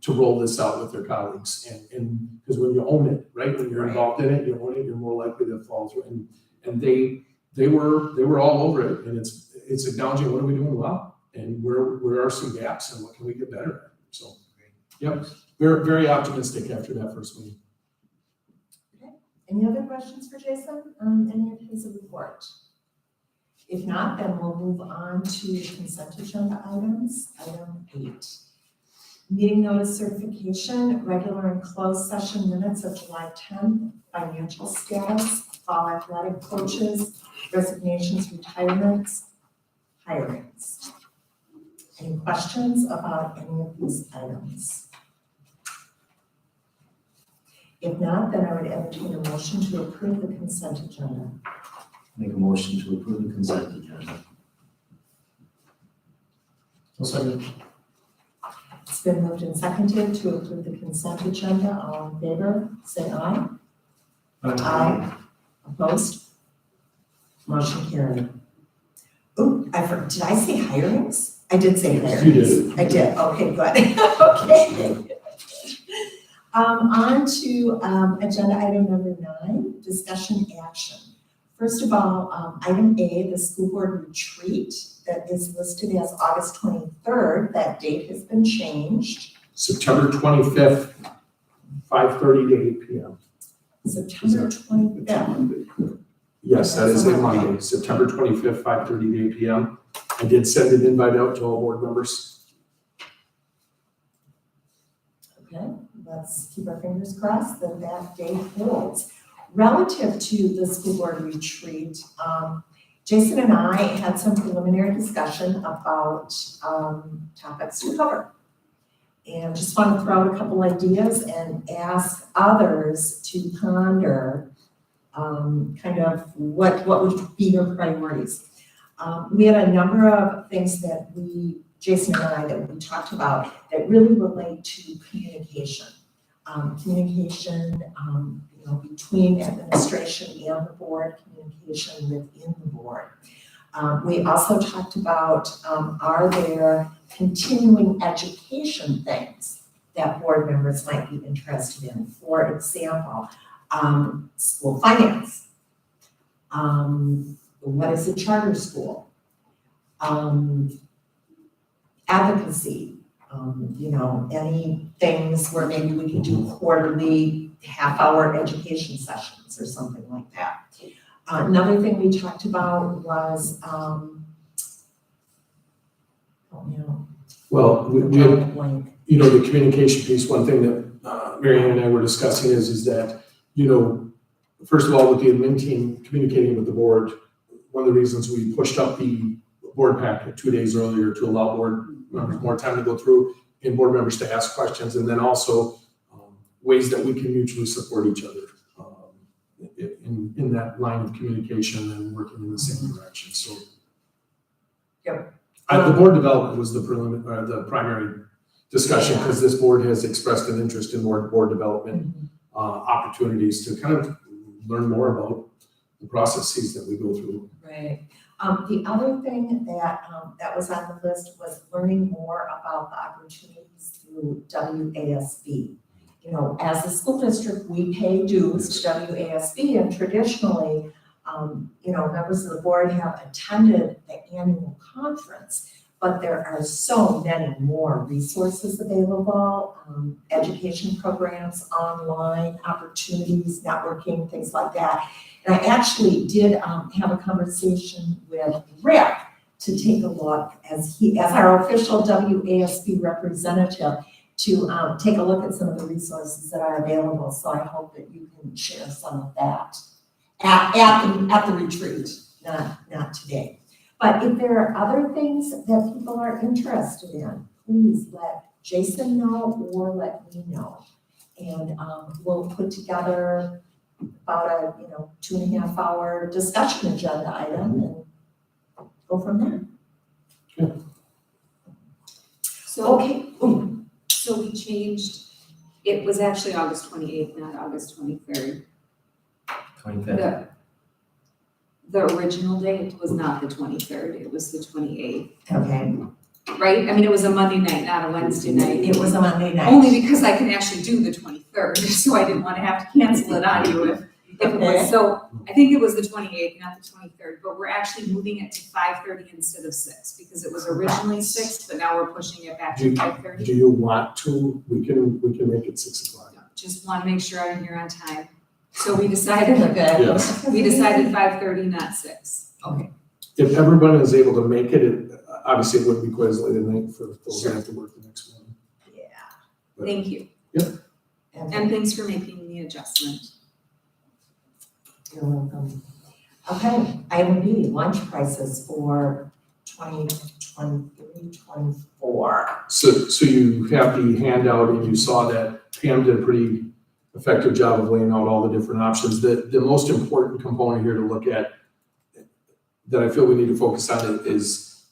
[SPEAKER 2] to roll this out with their colleagues. And because when you own it, right, when you're involved in it, you own it, you're more likely to follow through. And they were all over it, and it's acknowledging what are we doing well, and where are some gaps, and what can we get better at. So, yep, very, very optimistic after that first meeting.
[SPEAKER 1] Any other questions for Jason on any of his report? If not, then we'll move on to consent agenda items. Item 8. Meeting notice certification, regular and closed session minutes of July 10th, financial status, fall athletic coaches, resignations, retirements, hirings. Any questions about any of these items? If not, then I would entertain a motion to approve the consent agenda.
[SPEAKER 6] Make a motion to approve the consent agenda.
[SPEAKER 4] I'll second.
[SPEAKER 1] It's been moved and seconded to approve the consent agenda. All in favor, say aye. Aye. Opposed? Motion carried. Oh, did I say hirings? I did say hirings.
[SPEAKER 2] You did.
[SPEAKER 1] I did, okay, good. Okay. On to agenda item number 9, discussion action. First of all, item A, the school board retreat that is listed as August 23rd, that date has been changed.
[SPEAKER 2] September 25th, 5:30 to 8 p.m.
[SPEAKER 1] September 25th.
[SPEAKER 2] Yes, that is a Monday, September 25th, 5:30 to 8 p.m. I did send an invite out to all board members.
[SPEAKER 1] Okay, let's keep our fingers crossed that that date holds. Relative to the school board retreat, Jason and I had some preliminary discussion about topics to cover. And just want to throw out a couple ideas and ask others to ponder kind of what would be your priorities. We had a number of things that Jason and I, that we talked about that really relate to communication. Communication, between administration and the board, communication within the board. We also talked about, are there continuing education things that board members might be interested in? For example, school finance. What is a charter school? Advocacy. Any things where maybe we can do quarterly half-hour education sessions or something like that. Another thing we talked about was,
[SPEAKER 2] Well, we have, the communication piece. One thing that Mary Ann and I were discussing is that, first of all, with the admin team communicating with the board, one of the reasons we pushed up the board packet 2 days earlier to allow board members more time to go through and board members to ask questions, and then also ways that we can mutually support each other in that line of communication and working in the same direction, so.
[SPEAKER 1] Yep.
[SPEAKER 2] The board development was the the primary discussion, because this board has expressed an interest in more board development opportunities to kind of learn more about the processes that we go through.
[SPEAKER 1] Right. The other thing that was on the list was learning more about the opportunities through WASB. You know, as a school district, we pay dues to WASB, and traditionally, you know, members of the board have attended the annual conference, but there are so many more resources available, education programs, online opportunities, networking, things like that. And I actually did have a conversation with Rick to take a look as our official WASB representative to take a look at some of the resources that are available. So I hope that you can share some of that at the retreat, not today. But if there are other things that people are interested in, please let Jason know or let me know. And we'll put together about a 2.5 hour discussion agenda item and go from there.
[SPEAKER 5] So,
[SPEAKER 1] Okay.
[SPEAKER 5] so we changed, it was actually August 28th, not August 23rd.
[SPEAKER 6] 25th.
[SPEAKER 5] The original date was not the 23rd, it was the 28th,
[SPEAKER 1] Okay.
[SPEAKER 5] right? I mean, it was a Monday night, not a Wednesday night.
[SPEAKER 1] It was a Monday night.
[SPEAKER 5] Only because I can actually do the 23rd, so I didn't want to have to cancel it on you if it
[SPEAKER 1] Okay.
[SPEAKER 5] was. So I think it was the 28th, not the 23rd, but we're actually moving it to 5:30 instead of 6, because it was originally 6, but now we're pushing it back to 5:30.
[SPEAKER 2] Do you want to, we can make it 6 o'clock.
[SPEAKER 5] Just want to make sure I'm here on time. So we decided,
[SPEAKER 2] Yes.
[SPEAKER 5] we decided 5:30, not 6.
[SPEAKER 2] If everyone is able to make it, obviously it wouldn't be quite as late at night for those that have to work the next morning.
[SPEAKER 1] Yeah.
[SPEAKER 5] Thank you.
[SPEAKER 1] And
[SPEAKER 5] And thanks for making the adjustment.
[SPEAKER 1] you're welcome. Okay, item B, lunch prices for 2023-24.
[SPEAKER 2] So you have the handout and you saw that Pam did a pretty effective job of laying out all the different options. The most important component here to look at that I feel we need to focus on is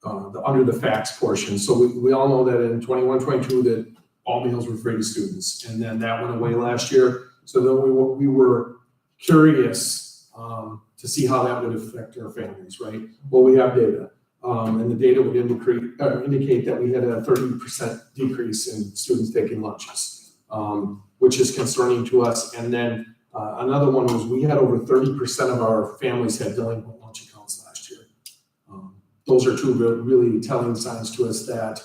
[SPEAKER 2] the under the facts portion. So we all know that in 21-22 that all meals were free to students, and then that went away last year. So then we were curious to see how that would affect our families, right? Well, we have data. And the data would indicate that we had a 30% decrease in students taking lunches, which is concerning to us. And then another one was we had over 30% of our families had delinquent lunch accounts last year. Those are two really telling signs to us that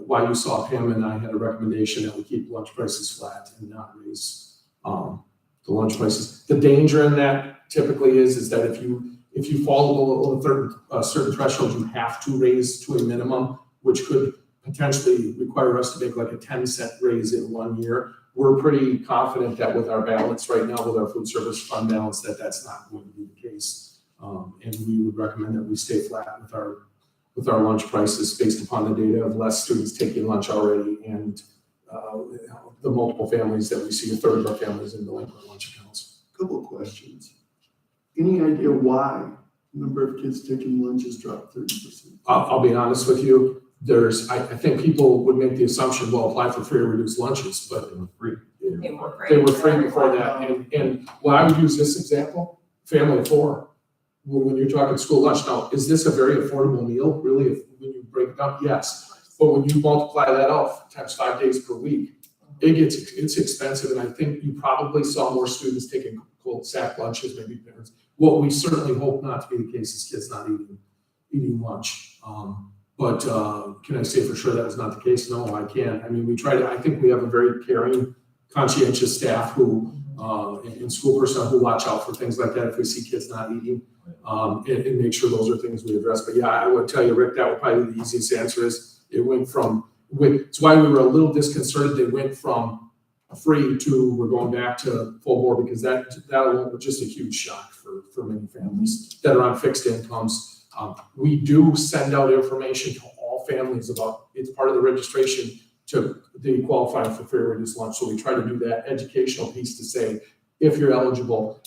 [SPEAKER 2] why you saw Pam and I had a recommendation that we keep lunch prices flat and not raise the lunch prices. The danger in that typically is that if you fall below a certain threshold, you have to raise to a minimum, which could potentially require us to make like a 10-cent raise in 1 year. We're pretty confident that with our balance right now, with our food service fund balance, that's not going to be the case. And we would recommend that we stay flat with our lunch prices based upon the data of less students taking lunch already and the multiple families that we see, a third of our families in delinquent lunch accounts.
[SPEAKER 7] Couple of questions. Any idea why the number of kids taking lunches dropped 30%?
[SPEAKER 2] I'll be honest with you. I think people would make the assumption, well, apply for free or reduced lunches, but
[SPEAKER 9] They were free.
[SPEAKER 2] they were free before that. And well, I would use this example, family of 4. When you're talking school lunch, now, is this a very affordable meal? Really, when you break it down, yes. But when you multiply that out times 5 days per week, it's expensive. And I think you probably saw more students taking cold sack lunches, maybe parents. What we certainly hope not to be the case is kids not eating lunch. But can I say for sure that was not the case? No, I can't. I mean, I think we have a very caring, conscientious staff who, and school personnel who watch out for things like that if we see kids not eating, and make sure those are things we address. But yeah, I would tell you, Rick, that would probably be the easiest answer is it went from, it's why we were a little disconcerted. They went from free to we're going back to full board, because that alone was just a huge shock for many families that are on fixed incomes. We do send out information to all families about, it's part of the registration to they qualify for free or reduced lunch. So we try to do that educational piece to say, if you're eligible.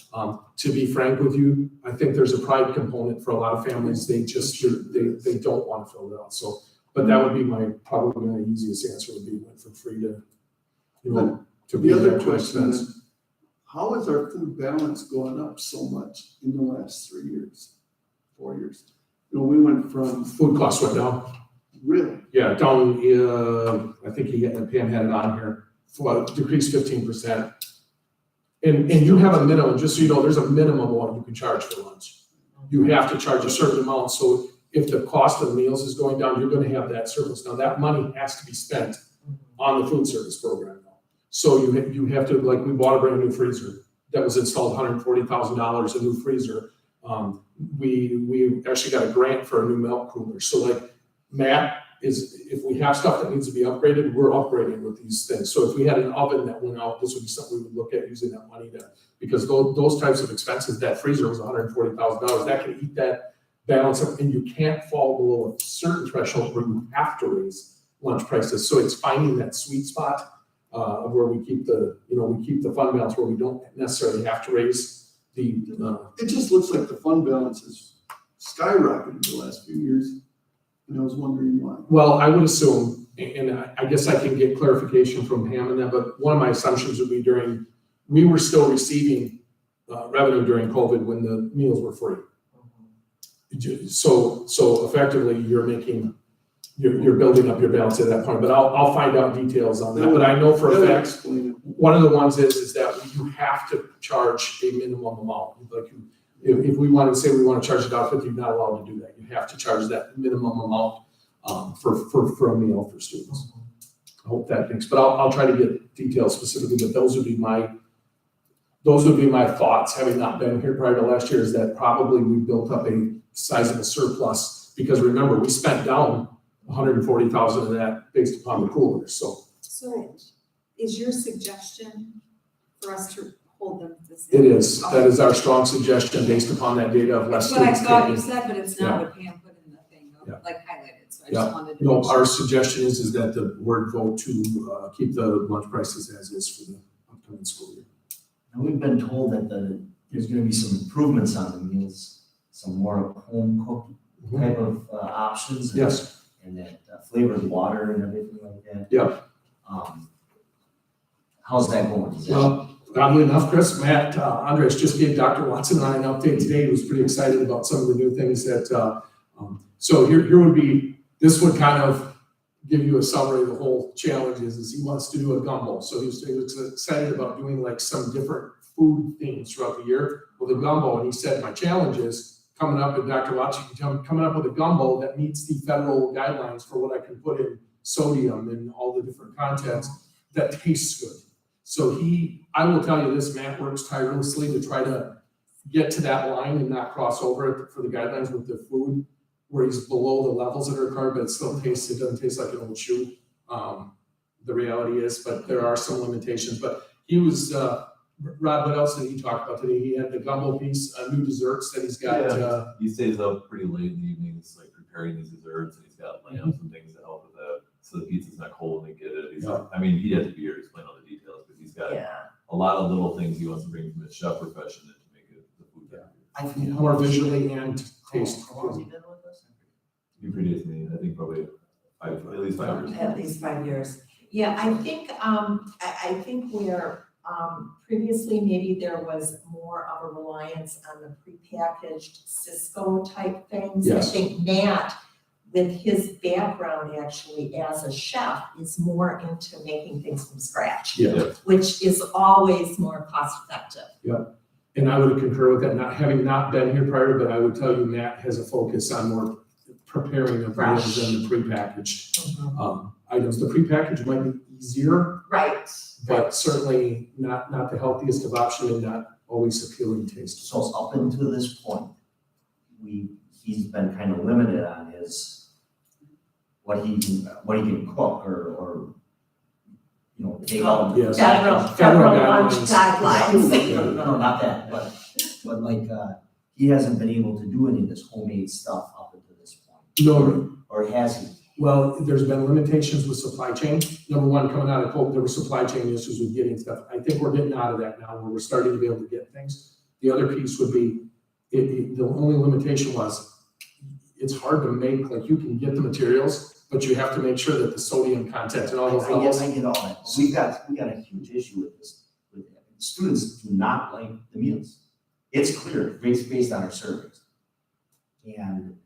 [SPEAKER 2] To be frank with you, I think there's a pride component for a lot of families. They just, they don't want to fill it out. So, but that would be probably my easiest answer would be went for free to, to be
[SPEAKER 7] The other
[SPEAKER 2] there to
[SPEAKER 7] question
[SPEAKER 2] expense.
[SPEAKER 7] is, how is our food balance going up so much in the last 3 years, 4 years? We went from,
[SPEAKER 2] Food costs went down.
[SPEAKER 7] really,
[SPEAKER 2] Yeah, down, I think Pam had it on here, decreased 15%. And you have a minimum, just so you know, there's a minimum what you can charge for lunch. You have to charge a certain amount, so if the cost of meals is going down, you're gonna have that surplus. Now, that money has to be spent on the food service program now. So you have to, like, we bought a brand new freezer that was installed, $140,000, a new freezer. We actually got a grant for a new milk cooler. So like Matt if we have stuff that needs to be upgraded, we're upgrading with these things. So if we had an oven that went out, this would be something we would look at using that money to, because those types of expenses, that freezer was $140,000, that can eat that balance up, and you can't fall below a certain threshold where you have to raise lunch prices. So it's finding that sweet spot of where we keep the fund balance where we don't necessarily have to raise the,
[SPEAKER 7] it just looks like the fund balance has skyrocketed the last few years. And I was wondering why.
[SPEAKER 2] well, I would assume, and I guess I can get clarification from Pam on that, but one of my assumptions would be we were still receiving revenue during COVID when the meals were free. So effectively, you're building up your balance at that point, but I'll find out details on that. But I know for a fact, one of the ones is that you have to charge a minimum amount. Like if we want to say we want to charge $1.50, you're not allowed to do that. You have to charge that minimum amount for a meal for students. I hope that makes, but I'll try to get details specifically, but those would be my thoughts, having not been here prior to last year, is that probably we built up a sizable surplus, because remember, we spent down 140,000 of that based upon the coolers, so.
[SPEAKER 5] So is your suggestion for us to hold them to this?
[SPEAKER 2] It is, that is our strong suggestion based upon that data of less
[SPEAKER 5] That's what I
[SPEAKER 2] students
[SPEAKER 5] thought you
[SPEAKER 2] taking.
[SPEAKER 5] said, but it's not what Pam put in the thing,
[SPEAKER 2] Yeah.
[SPEAKER 5] like highlighted, so I
[SPEAKER 2] Yeah.
[SPEAKER 5] just wanted to.
[SPEAKER 2] No,
[SPEAKER 5] make sure.
[SPEAKER 2] our suggestion is that the board vote to keep the lunch prices as is for the upcoming school year.
[SPEAKER 6] And we've been told that there's gonna be some improvements on the meals, some more home cooked type of options.
[SPEAKER 2] Yes.
[SPEAKER 6] And that flavored water and everything like that.
[SPEAKER 2] Yeah.
[SPEAKER 6] How's that going? Is that-
[SPEAKER 2] Well, oddly enough, Chris, Matt, Andres just gave Dr. Watson and I an update today. He was pretty excited about some of the new things that, so here would be, this would kind of give you a summary of the whole challenge is he wants to do a gumbo. So he was excited about doing like some different food things throughout the year with a gumbo. And he said, my challenge is coming up, and Dr. Watson can tell me, coming up with a gumbo that meets the federal guidelines for what I can put in sodium and all the different contents that tastes good. So I will tell you this, Matt works tirelessly to try to get to that line and not cross over it for the guidelines with the food, where he's below the levels that are required, but it doesn't taste like an old shoe. The reality is, but there are some limitations. But he was, Rod, what else did he talk about today? He had the gumbo piece, new desserts that he's got.
[SPEAKER 9] He stays up pretty late in the evenings, like preparing these desserts, and he's got lamps and things to help with that, so the pizza's not cold when they get it. I mean, he has to be here to explain all the details, but he's got a lot of little things he wants to bring from his chef profession to make it the food.
[SPEAKER 6] I think
[SPEAKER 2] More visually and taste.
[SPEAKER 6] How long has he been with us?
[SPEAKER 9] He predates me, I think probably at least 5 years.
[SPEAKER 1] At least 5 years. Yeah, I think where, previously maybe there was more of a reliance on the prepackaged Cisco type things.
[SPEAKER 2] Yes.
[SPEAKER 1] I think Nat, with his background actually as a chef, is more into making things from scratch,
[SPEAKER 2] Yeah.
[SPEAKER 1] which is always more cost effective.
[SPEAKER 2] And I would concur with that, having not been here prior, but I would tell you Matt has a focus on more preparing of meals than the prepackaged items. The prepackaged might be easier,
[SPEAKER 1] Right.
[SPEAKER 2] but certainly not the healthiest of options and not always appealing taste.
[SPEAKER 6] So up until this point, he's been kind of limited on what he can cook or take out.
[SPEAKER 2] Yes.
[SPEAKER 1] Federal lunch
[SPEAKER 2] guidelines.
[SPEAKER 1] guidelines.
[SPEAKER 6] No, not that, but like, he hasn't been able to do any of this homemade stuff up until this point.
[SPEAKER 2] No,
[SPEAKER 6] Or has he?
[SPEAKER 2] Well, there's been limitations with supply chain. Number one, coming out of COVID, there were supply chain issues with getting stuff. I think we're getting out of that now, where we're starting to be able to get things. The other piece would be, the only limitation was, it's hard to make, like, you can get the materials, but you have to make sure that the sodium content and all those levels.
[SPEAKER 6] I get all that. We got a huge issue with this. Students do not like the meals. It's clear, based on our surveys. And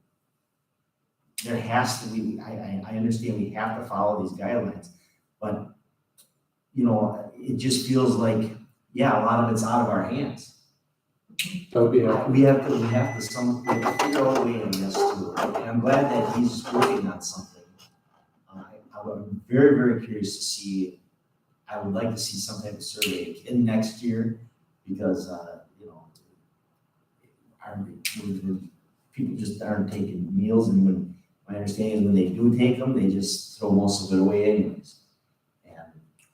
[SPEAKER 6] there has to be, I understand we have to follow these guidelines, but, you know, it just feels like, yeah, a lot of it's out of our hands.
[SPEAKER 2] That would be,
[SPEAKER 6] We have to figure out a way, I guess, to, and I'm glad that he's working on something. I'm very, very curious to see, I would like to see some type of survey in next year, because, you know, when people just aren't taking meals, and when, my understanding is when they do take them, they just throw most of it away anyways. And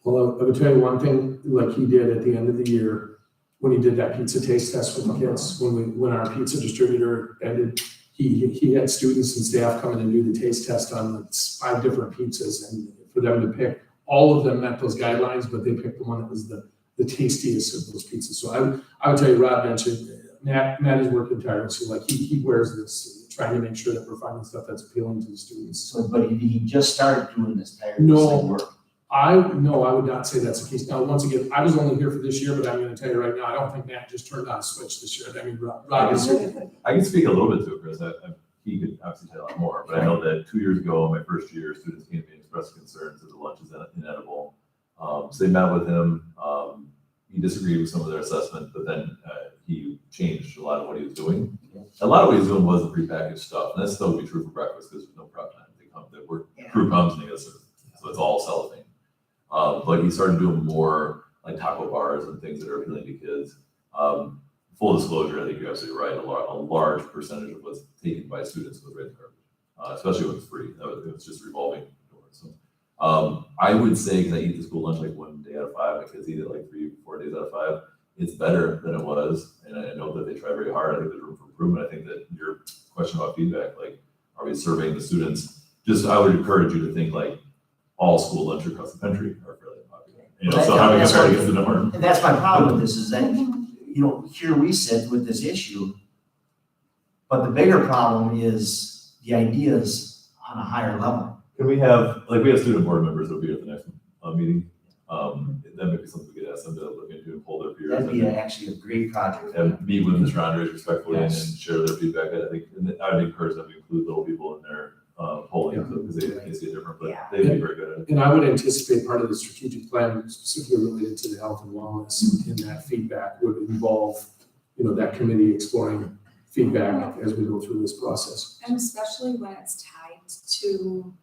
[SPEAKER 2] well, I would tell you one thing, like he did at the end of the year, when he did that pizza taste test with the kids, when our pizza distributor ended, he had students and staff come in and do the taste test on 5 different pizzas, and for them to pick, all of them met those guidelines, but they picked the one that was the tastiest of those pizzas. So I would tell you, Rob mentioned, Matt is working tirelessly, like he wears this, trying to make sure that we're finding stuff that's appealing to the students.
[SPEAKER 6] so, but he just started doing this
[SPEAKER 2] No.
[SPEAKER 6] work.
[SPEAKER 2] No, I would not say that's the case. Now, once again, I was only here for this year, but I'm gonna tell you right now, I don't think Matt just turned on a switch this year. I mean, Rob is.
[SPEAKER 9] I can speak a little bit to it, Chris. He could obviously tell a lot more, but I know that 2 years ago, my first year, students came to me and expressed concerns that the lunch is inedible. So they met with him. He disagreed with some of their assessment, but then he changed a lot of what he was doing. A lot of what he was doing was the prepackaged stuff, and that still would be true for breakfast because there's no prep time. Crew comes and they get served, so it's all cellophane. But he started doing more like taco bars and things that are appealing to kids. Full disclosure, I think you're absolutely right. A large percentage of what's taken by students was right there, especially when it's free. It was just revolving doors. So, I would say, because I eat the school lunch like 1 day out of 5, my kids eat it like 3-4 days out of 5. It's better than it was, and I know that they try very hard. I think there's room for improvement. I think that your question about feedback, like, are we surveying the students? I would encourage you to think like all school lunch across the country are fairly popular. You know, so how we compare against the number.
[SPEAKER 6] And that's my problem with this, is that, you know, here we sit with this issue, but the bigger problem is the ideas on a higher level.
[SPEAKER 9] Can we have student board members that'll be at the next meeting? That might be something we could ask them to look into and pull their peers.
[SPEAKER 6] That'd be actually a great project.
[SPEAKER 9] And meet with Mr. Andres respectfully and
[SPEAKER 6] Yes.
[SPEAKER 9] share their feedback. I think, and I would encourage them to include little people in their polling, because they see it different, but
[SPEAKER 1] Yeah.
[SPEAKER 9] they'd be very good at it.
[SPEAKER 2] And I would anticipate part of the strategic plan specifically related to the health and wellness, and that feedback would involve, you know, that committee exploring feedback as we go through this process.
[SPEAKER 5] And especially when it's tied to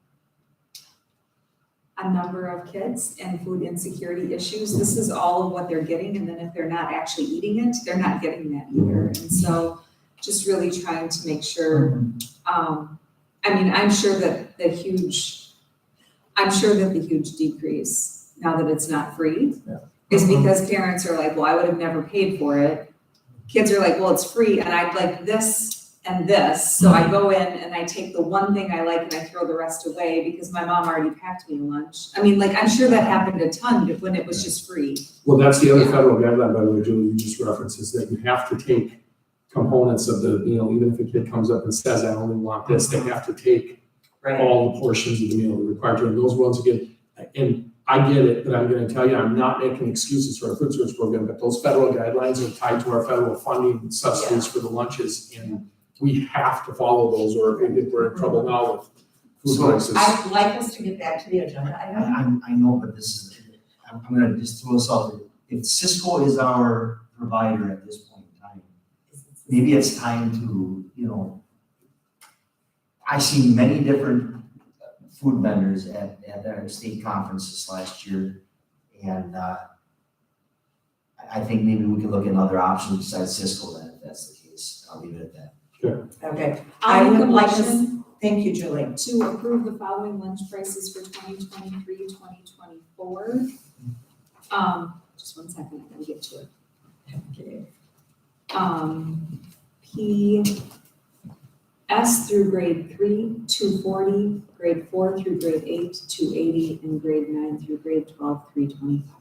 [SPEAKER 5] a number of kids and food insecurity issues, this is all of what they're getting, and then if they're not actually eating it, they're not getting that either. And so just really trying to make sure, I mean, I'm sure that the huge decrease, now that it's not free, is because parents are like, well, I would have never paid for it. Kids are like, well, it's free and I'd like this and this. So I go in and I take the one thing I like and I throw the rest away because my mom already packed me lunch. I mean, like, I'm sure that happened a ton when it was just free.
[SPEAKER 2] Well, that's the other federal guideline, by the way, Julie, you just referenced, is that you have to take components of the, you know, even if a kid comes up and says, I only want this, they have to take all the portions of the meal they're required to, and those ones again, and I get it, but I'm gonna tell you, I'm not making excuses for our food service program, but those federal guidelines are tied to our federal funding subsidies for the lunches, and we have to follow those, or if we're in trouble now with food
[SPEAKER 6] So,
[SPEAKER 2] prices.
[SPEAKER 1] I'd like us to get back to the agenda item.
[SPEAKER 6] I know, but this is, I'm gonna just throw this out there. If Cisco is our provider at this point in time, maybe it's time to, you know, I see many different food vendors at our state conferences last year. And I think maybe we could look at other options besides Cisco then, if that's the case. I'll leave it at that.
[SPEAKER 1] Okay, I
[SPEAKER 5] I'll make a
[SPEAKER 1] would like us,
[SPEAKER 5] motion
[SPEAKER 1] thank you, Julie.
[SPEAKER 5] to approve the following lunch prices for 2023, 2024. Just one second, I gotta get to it.
[SPEAKER 1] Okay.
[SPEAKER 5] S through grade 3, 240, grade 4 through grade 8, 280, and grade 9 through grade 12, 325.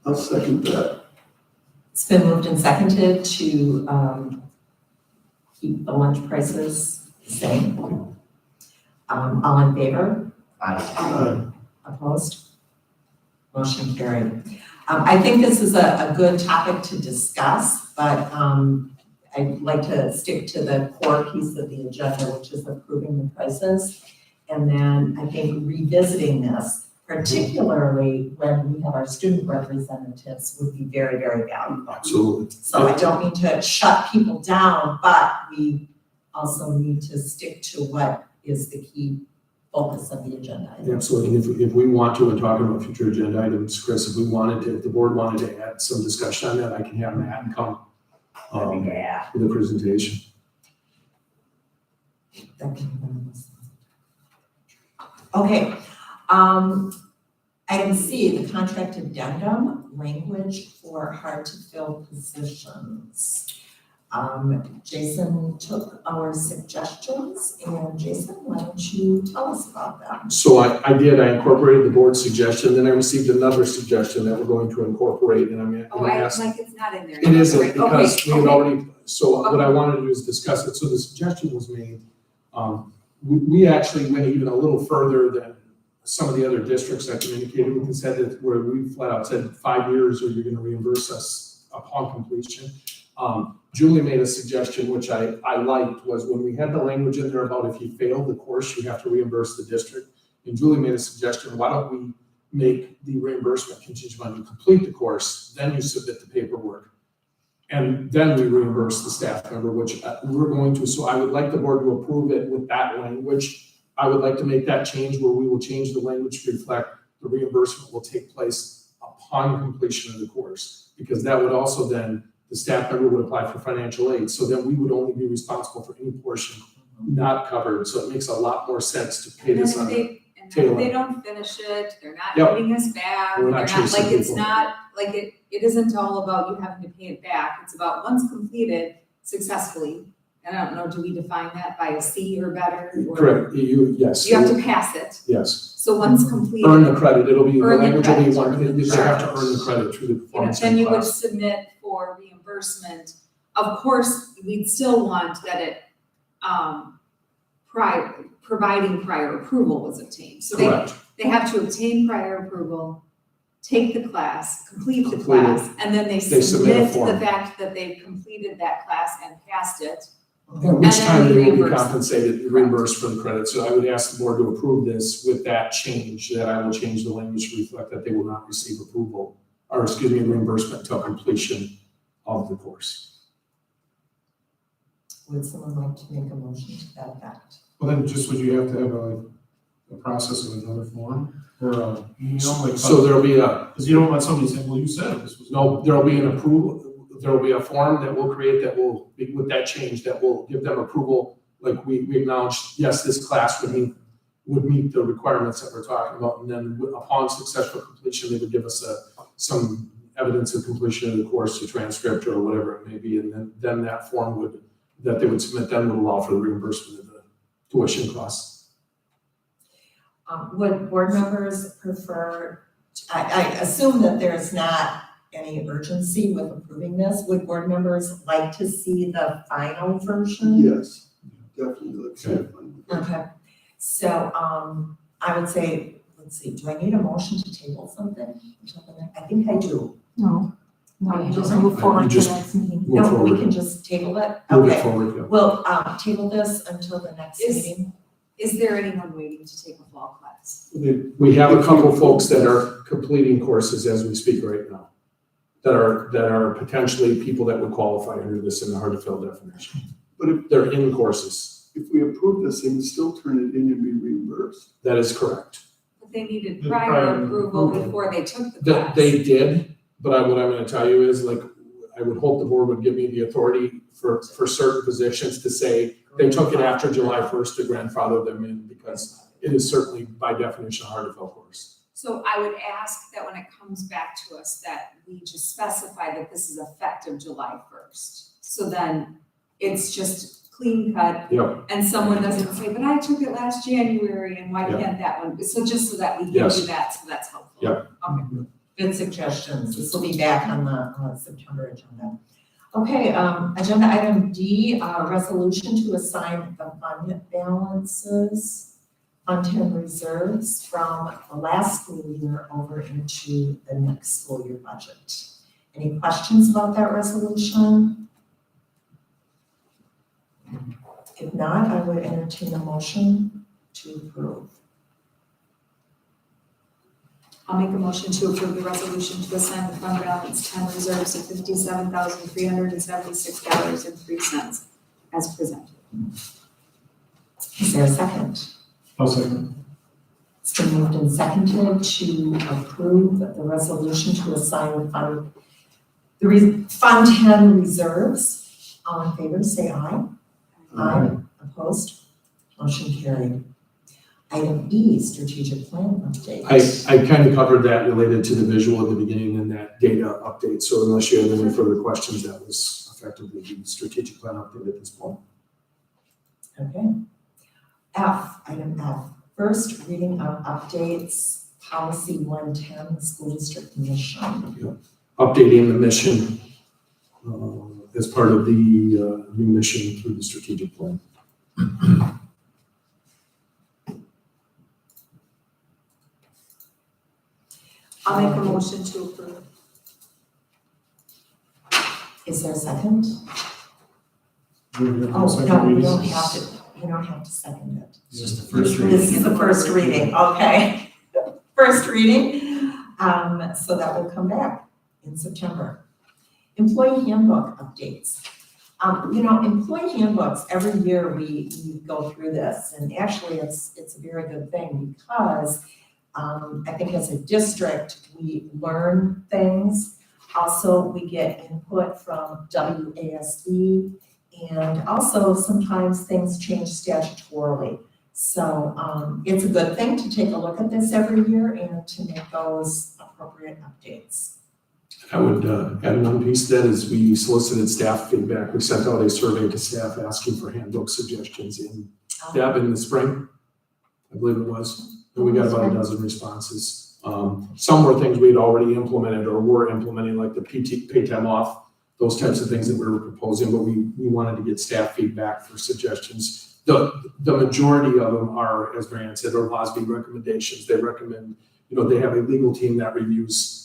[SPEAKER 7] I'll second that.
[SPEAKER 1] It's been moved and seconded to keep the lunch prices the same. All in favor? Opposed? Motion carried. I think this is a good topic to discuss, but I'd like to stick to the core piece of the agenda, which is approving the prices. And then I think revisiting this, particularly when we have our student representatives, would be very, very valuable.
[SPEAKER 2] Absolutely.
[SPEAKER 1] So I don't mean to shut people down, but we also need to stick to what is the key focus of the agenda.
[SPEAKER 2] Absolutely, and if we want to, and talking about future agenda items, Chris, if we wanted to, if the board wanted to add some discussion on that, I can have Matt come with a presentation.
[SPEAKER 1] Okay, item C, the contract addendum, language for hard to fill positions. Jason took our suggestions, and Jason, why don't you tell us about that?
[SPEAKER 2] So I incorporated the board's suggestion, then I received another suggestion that we're going to incorporate, and I'm
[SPEAKER 5] Oh,
[SPEAKER 2] gonna
[SPEAKER 5] I
[SPEAKER 2] ask.
[SPEAKER 5] like it's not in there.
[SPEAKER 2] It isn't,
[SPEAKER 5] Right,
[SPEAKER 2] because we had
[SPEAKER 5] okay.
[SPEAKER 2] already, so what I wanted to do is discuss it, so the suggestion was made. We actually went even a little further than some of the other districts I communicated with, and said that, where we flat out said 5 years or you're gonna reimburse us upon completion. Julie made a suggestion, which I liked, was when we had the language in there about if you fail the course, you have to reimburse the district. And Julie made a suggestion, why don't we make the reimbursement contingent on you complete the course, then you submit the paperwork. And then we reimburse the staff member, which we're going to, so I would like the board to approve it with that language. I would like to make that change where we will change the language to reflect the reimbursement will take place upon completion of the course. Because that would also then, the staff member would apply for financial aid, so then we would only be responsible for any portion not covered. So it makes a lot more sense to pay
[SPEAKER 5] And
[SPEAKER 2] this
[SPEAKER 5] then
[SPEAKER 2] on.
[SPEAKER 5] if
[SPEAKER 2] tail
[SPEAKER 5] they
[SPEAKER 2] end.
[SPEAKER 5] don't finish it, they're not
[SPEAKER 2] Yep.
[SPEAKER 5] giving us back,
[SPEAKER 2] We're
[SPEAKER 5] they're
[SPEAKER 2] not
[SPEAKER 5] not,
[SPEAKER 2] chasing
[SPEAKER 5] like, it's
[SPEAKER 2] people.
[SPEAKER 5] not, like, it isn't all about you having to pay it back, it's about once completed successfully. And I don't know, do we define that by a C or better? Or
[SPEAKER 2] Correct, yes.
[SPEAKER 5] You have to pass it,
[SPEAKER 2] Yes,
[SPEAKER 5] so once completed.
[SPEAKER 2] earn the credit, it'll be, the
[SPEAKER 5] Earn the
[SPEAKER 2] language will be
[SPEAKER 5] credit.
[SPEAKER 2] one, you have to earn the credit through the
[SPEAKER 5] You know,
[SPEAKER 2] performance
[SPEAKER 5] then
[SPEAKER 2] of
[SPEAKER 5] you
[SPEAKER 2] the
[SPEAKER 5] would
[SPEAKER 2] class.
[SPEAKER 5] submit for reimbursement. Of course, we'd still want that it, providing prior approval was obtained. So
[SPEAKER 2] Correct,
[SPEAKER 5] they have to obtain prior approval, take the class, complete the
[SPEAKER 2] Complete it.
[SPEAKER 5] class, and then they
[SPEAKER 2] They submit a
[SPEAKER 5] submit
[SPEAKER 2] form.
[SPEAKER 5] the fact that they've completed that class and passed it.
[SPEAKER 2] at which
[SPEAKER 5] then
[SPEAKER 2] time
[SPEAKER 5] we
[SPEAKER 2] they will be
[SPEAKER 5] reimburse.
[SPEAKER 2] compensated, reimbursed for the credit. So I would ask the board to approve this with that change, that I will change the language to reflect that they will not receive approval, or excuse me, reimbursement until completion of the course.
[SPEAKER 1] Would someone like to make a motion to that effect?
[SPEAKER 4] Well, then just would you have to have a process of another form or like.
[SPEAKER 2] So there'll be
[SPEAKER 4] Because you don't want somebody saying, well, you said this was.
[SPEAKER 2] no, there'll be an approval, there'll be a form that we'll create that will be with that change, that will give them approval. Like we acknowledge, yes, this class would meet the requirements that we're talking about. And then upon successful completion, they would give us some evidence of completion of the course, a transcript or whatever it may be. And then that form that they would submit then would allow for the reimbursement of the tuition costs.
[SPEAKER 1] Would board members prefer, I assume that there's not any urgency with approving this. Would board members like to see the final version?
[SPEAKER 7] Yes, definitely, let's have fun.
[SPEAKER 1] Okay, so, I would say, let's see, do I need a motion to table something? I think I do.
[SPEAKER 8] No, you just
[SPEAKER 1] No.
[SPEAKER 8] move forward to the
[SPEAKER 2] just
[SPEAKER 8] next meeting.
[SPEAKER 2] Move
[SPEAKER 1] No, we
[SPEAKER 2] forward.
[SPEAKER 1] can just table it?
[SPEAKER 2] Move it
[SPEAKER 1] Okay,
[SPEAKER 2] forward, yeah.
[SPEAKER 1] we'll, table this until the next
[SPEAKER 5] Is-
[SPEAKER 1] meeting.
[SPEAKER 5] Is there anyone waiting to take a fall class?
[SPEAKER 2] We have a couple folks that are completing courses as we speak right now, that are potentially people that would qualify under this in the hard to fill definition.
[SPEAKER 7] But if,
[SPEAKER 2] They're in courses.
[SPEAKER 7] if we approve this, they can still turn it in and be reimbursed.
[SPEAKER 2] That is correct.
[SPEAKER 5] But they needed
[SPEAKER 4] The
[SPEAKER 5] prior
[SPEAKER 4] prior
[SPEAKER 5] approval
[SPEAKER 4] approval.
[SPEAKER 5] before they took the
[SPEAKER 2] That
[SPEAKER 5] class.
[SPEAKER 2] they did, but what I'm gonna tell you is, like, I would hope the board would give me the authority for certain positions to say they took it after July 1st to grandfather them in, because it is certainly by definition a hard to fill course.
[SPEAKER 5] So I would ask that when it comes back to us, that we just specify that this is effective July 1st. So then it's just clean cut.
[SPEAKER 2] Yep.
[SPEAKER 5] And someone doesn't say, but I took it last January and why
[SPEAKER 2] Yep.
[SPEAKER 5] can't that one? So just so that we can
[SPEAKER 2] Yes.
[SPEAKER 5] do that, so that's helpful.
[SPEAKER 2] Yep.
[SPEAKER 5] Okay.
[SPEAKER 1] Good suggestions. This will be back on the September agenda. Okay, agenda item D, resolution to assign the fund balances, Fund 10 reserves from the last school year over into the next school year budget. Any questions about that resolution? If not, I would entertain a motion to approve.
[SPEAKER 5] I'll make a motion to approve the resolution to assign the fund balance 10 reserves of $57,376.03 as presented.
[SPEAKER 1] Is there a second?
[SPEAKER 4] I'll second.
[SPEAKER 1] It's been moved and seconded to approve the resolution to assign the Fund 10 reserves. All in favor, say aye. Aye. Opposed? Motion carried. Item E, strategic plan update.
[SPEAKER 2] I kind of covered that related to the visual at the beginning and that data update. So unless you have any further questions, that was effectively the strategic plan update at this point.
[SPEAKER 1] Okay. Item F, first reading of updates, policy 110, school district mission.
[SPEAKER 2] Updating the mission as part of the new mission through the strategic plan.
[SPEAKER 5] I'll make a motion to approve.
[SPEAKER 1] Is there a second?
[SPEAKER 4] Do we have a
[SPEAKER 1] Oh,
[SPEAKER 4] second
[SPEAKER 1] no, you
[SPEAKER 4] reading?
[SPEAKER 1] don't have to, you don't have to second it.
[SPEAKER 6] It's just the first reading.
[SPEAKER 1] This is the first reading, okay. First reading, so that will come back in September. Employee handbook updates. Employee handbooks, every year we go through this, and actually it's a very good thing because I think as a district, we learn things. Also, we get input from WASB, and also sometimes things change statutorily. So it's a good thing to take a look at this every year and to make those appropriate updates.
[SPEAKER 2] I would add one piece to that is we solicited staff feedback. We sent out a survey to staff asking for handbook suggestions in the spring, I believe it was. And we got about a dozen responses. Some were things we'd already implemented or were implementing, like the pay time off, those types of things that we were proposing, but we wanted to get staff feedback for suggestions. The majority of them are, as Marianne said, are WASB recommendations. They recommend, they have a legal team that reviews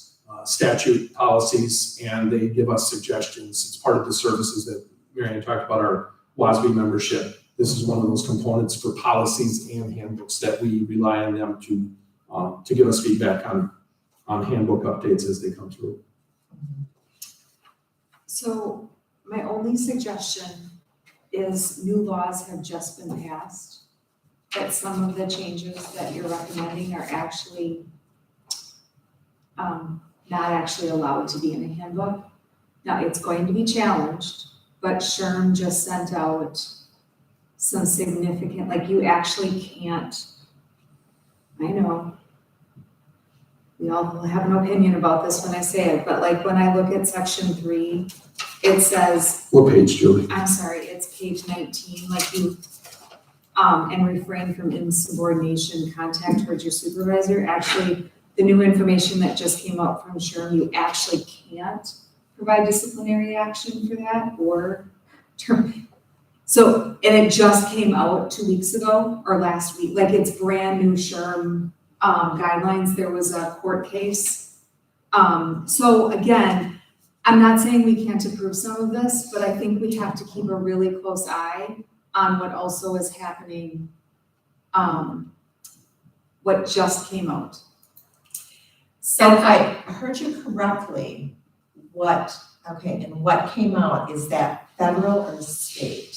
[SPEAKER 2] statute policies, and they give us suggestions. It's part of the services that Marianne talked about, our WASB membership. This is one of those components for policies and handbooks that we rely on them to give us feedback on handbook updates as they come through.
[SPEAKER 5] So my only suggestion is new laws have just been passed, that some of the changes that you're recommending are actually not actually allowed to be in a handbook. Now, it's going to be challenged, but SHRM just sent out some significant, like you actually can't, I know, we all have an opinion about this when I say it, but like when I look at section 3, it says,
[SPEAKER 2] What page, Julie?
[SPEAKER 5] I'm sorry, it's page 19, like you, and refrain from insubordination, contact towards your supervisor. Actually, the new information that just came out from SHRM, you actually can't provide disciplinary action for that or term. So, and it just came out 2 weeks ago or last week, like it's brand new SHRM guidelines. There was a court case. So again, I'm not saying we can't approve some of this, but I think we have to keep a really close eye on what also is happening, what just came out.
[SPEAKER 1] So if I heard you correctly, what came out, is that federal or state?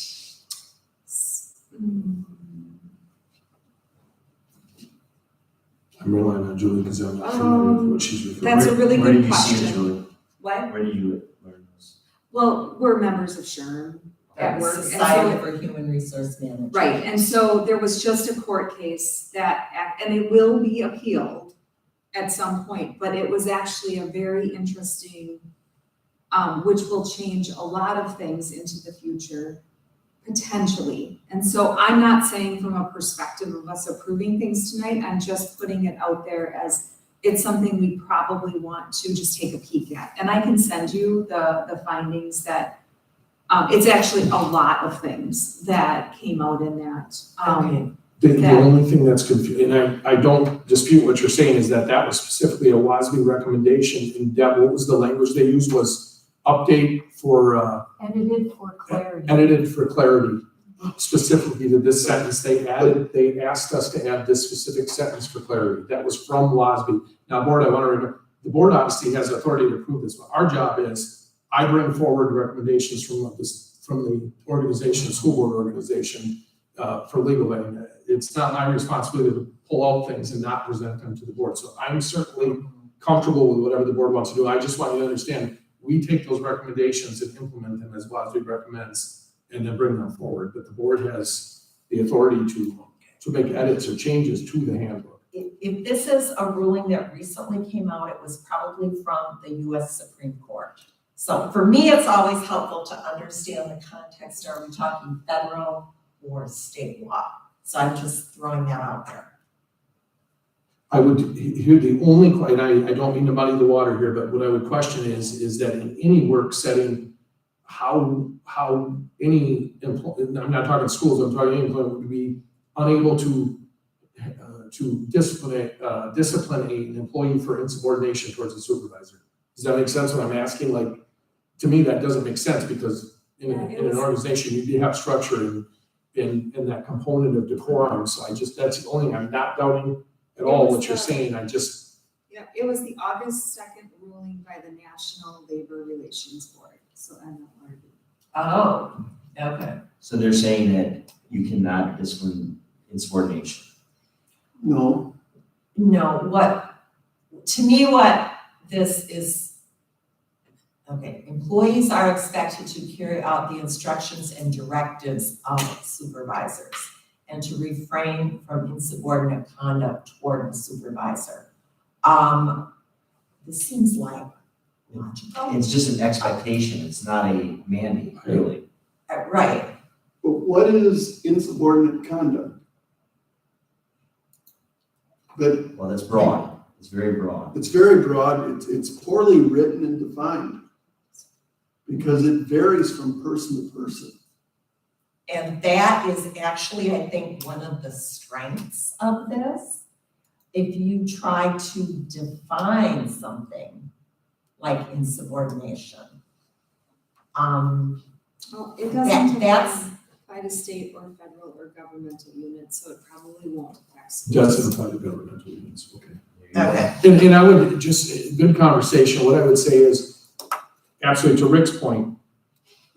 [SPEAKER 2] I'm relying on Julie because I'm not familiar with what she's referring to.
[SPEAKER 5] That's a really
[SPEAKER 6] Where do
[SPEAKER 5] good
[SPEAKER 6] you see it,
[SPEAKER 5] question.
[SPEAKER 6] Julie?
[SPEAKER 5] What?
[SPEAKER 6] Where do you learn this?
[SPEAKER 5] Well, we're members of SHRM at work. and so-
[SPEAKER 1] Society for Human Resource Management.
[SPEAKER 5] Right, and so there was just a court case and it will be appealed at some point, but it was actually a very interesting, which will change a lot of things into the future, Potentially. And so I'm not saying from a perspective of us approving things tonight, I'm just putting it out there as it's something we probably want to just take a peek at. And I can send you the findings that, it's actually a lot of things that came out in that.
[SPEAKER 1] Okay.
[SPEAKER 2] The
[SPEAKER 5] That-
[SPEAKER 2] only thing that's confusing, and I don't dispute what you're saying, is that was specifically a WASB recommendation. And Deb, what was the language they used was update for,
[SPEAKER 8] Edited for clarity.
[SPEAKER 2] edited for clarity. Specifically to this sentence, they asked us to add this specific sentence for clarity. That was from WASB. Now, board, I want to remember, the board obviously has authority to approve this, but our job is, I bring forward recommendations from the organization, school board organization, for legal aid. It's not my responsibility to pull out things and not present them to the board. So I'm certainly comfortable with whatever the board wants to do. I just want you to understand, we take those recommendations and implement them as WASB recommends and then bring them forward. But the board has the authority to make edits or changes to the handbook.
[SPEAKER 1] If this is a ruling that recently came out, it was probably from the US Supreme Court. So for me, it's always helpful to understand the context. Are we talking federal or state law? So I'm just throwing that out there.
[SPEAKER 2] I would, here, the only, and I don't mean to muddy the water here, but what I would question is that in any work setting, how any employee, I'm not talking schools, I'm talking any employee would be unable to discipline an employee for insubordination towards a supervisor. Does that make sense what I'm asking? Like, to me, that doesn't make sense because in an organization, you have structure in that component of decorum. So that's the only thing, I'm not doubting at all what you're saying.
[SPEAKER 5] Yeah, it was the August 2nd ruling by the National Labor Relations Board, so NLRB.
[SPEAKER 1] Oh, okay.
[SPEAKER 6] So they're saying that you cannot discipline insubordination.
[SPEAKER 7] No,
[SPEAKER 1] No, to me, what this is, okay, employees are expected to carry out the instructions and directives of supervisors and to refrain from insubordinate conduct toward a supervisor. This seems like logical.
[SPEAKER 6] It's just an expectation, it's not a mandate, really.
[SPEAKER 1] Right,
[SPEAKER 7] but what is insubordinate conduct? But
[SPEAKER 6] Well, that's broad, it's very broad.
[SPEAKER 7] it's very broad, it's poorly written and defined. Because it varies from person to person.
[SPEAKER 1] and that is actually, I think, one of the strengths of this. If you try to define something like insubordination,
[SPEAKER 5] Well, it
[SPEAKER 1] That-
[SPEAKER 5] doesn't
[SPEAKER 1] that's-
[SPEAKER 5] apply to state or federal or governmental units, so it probably won't affect schools.
[SPEAKER 2] Doesn't apply to governmental units, okay.
[SPEAKER 1] okay,
[SPEAKER 2] And I would just, good conversation, what I would say is, absolutely to Rick's point,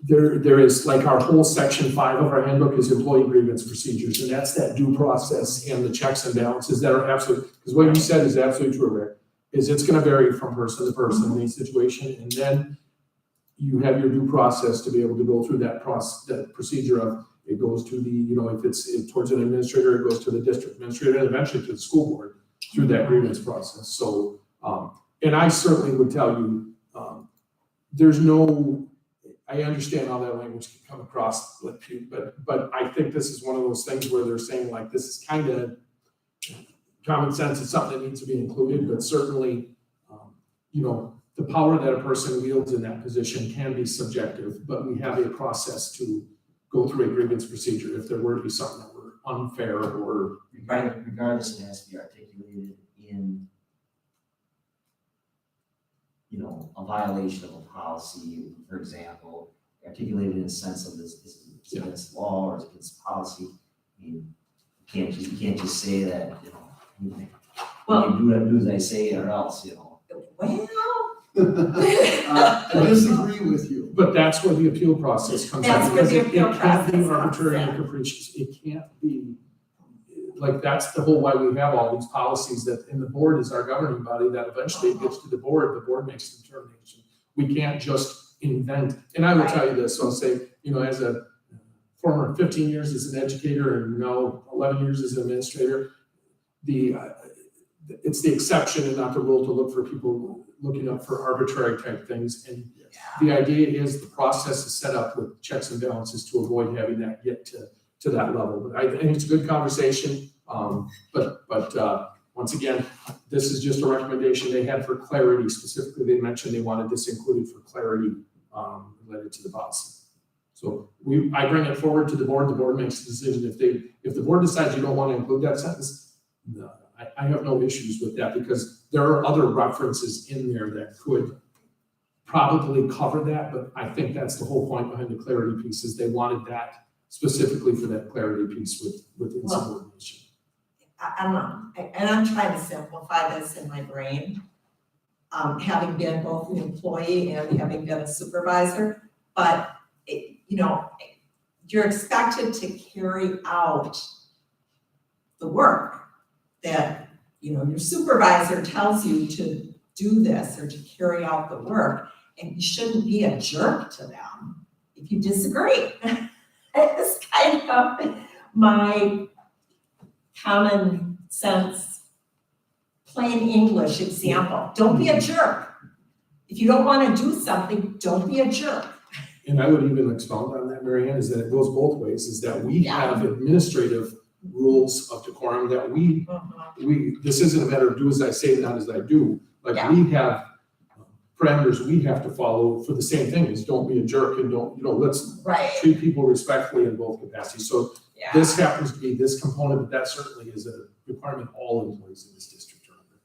[SPEAKER 2] there is, like, our whole section 5 of our handbook is employee grievance procedures, and that's that due process and the checks and balances that are absolute, because what you said is absolutely true, Rick, is it's gonna vary from person to person in each situation, and then you have your due process to be able to go through that procedure of, it goes to the, if it's towards an administrator, it goes to the district administrator, and eventually to the school board through that grievance process. So, and I certainly would tell you, there's no, I understand how that language can come across, but I think this is one of those things where they're saying, like, this is kind of common sense, it's something that needs to be included, but certainly, the power that a person wields in that position can be subjective, but we have a process to go through a grievance procedure if there were to be something that were unfair or.
[SPEAKER 6] Regardless, it has to be articulated in, a violation of a policy, for example, articulated in the sense of this against law or against policy. I mean, you can't just say that,
[SPEAKER 1] Well-
[SPEAKER 6] do as I say or else,
[SPEAKER 1] well.
[SPEAKER 7] I disagree with you.
[SPEAKER 2] But that's where the appeal process comes in.
[SPEAKER 1] That's where the
[SPEAKER 2] because
[SPEAKER 1] appeal
[SPEAKER 2] it can't be
[SPEAKER 1] process
[SPEAKER 2] arbitrary
[SPEAKER 1] comes
[SPEAKER 2] and
[SPEAKER 1] in.
[SPEAKER 2] capricious. It can't be, like, that's the whole why we have all these policies that, and the board is our governing body, that eventually it gets to the board makes the determination. We can't just invent, and I will tell you this, so I'll say, as a former 15 years as an educator and now 11 years as an administrator, it's the exception and not the rule to look for people looking up for arbitrary type things. And the idea is the process is set up with checks and balances to avoid having that get to that level. But I think it's a good conversation. But once again, this is just a recommendation they had for clarity. Specifically, they mentioned they wanted this included for clarity related to the policy. So I bring it forward to the board makes the decision. If the board decides you don't want to include that sentence, no, I have no issues with that because there are other references in there that could probably cover that, but I think that's the whole point behind the clarity piece is they wanted that specifically for that clarity piece with insubordination.
[SPEAKER 1] I don't know, and I'm trying to simplify this in my brain. Having been both an employee and having been a supervisor, but you're expected to carry out the work that, your supervisor tells you to do this or to carry out the work, and you shouldn't be a jerk to them if you disagree. It's kind of my common sense, plain English example. Don't be a jerk. If you don't want to do something, don't be a jerk.
[SPEAKER 2] And I would even expound on that, Mary Ann, is that it goes both ways, is that we have administrative rules of decorum that this isn't a matter of do as I say, not as I do. Like we have parameters we have to follow for the same thing is don't be a jerk and let's treat people respectfully in both capacities. So this happens to be this component, but that certainly is a requirement all employees in this district are under.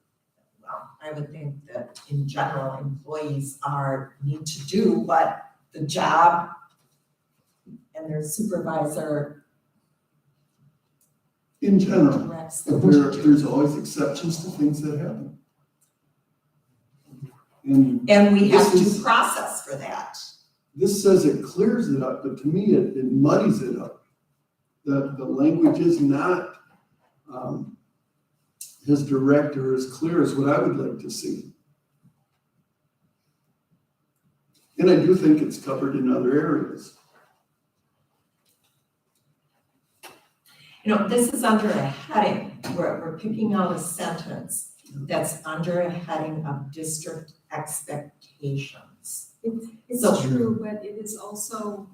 [SPEAKER 1] Well, I would think that in general, employees need to do what the job and their supervisor
[SPEAKER 7] In general,
[SPEAKER 1] directs
[SPEAKER 7] but
[SPEAKER 1] them to do.
[SPEAKER 7] there's always exceptions to things that happen.
[SPEAKER 1] And we have
[SPEAKER 7] this is-
[SPEAKER 1] due process for that.
[SPEAKER 7] This says it clears it up, but to me, it muddies it up. The language is not as direct or as clear as what I would like to see. And I do think it's covered in other areas.
[SPEAKER 1] This is under a heading, we're picking out a sentence that's under a heading of district expectations.
[SPEAKER 5] It's
[SPEAKER 1] So-
[SPEAKER 5] true, but it is also,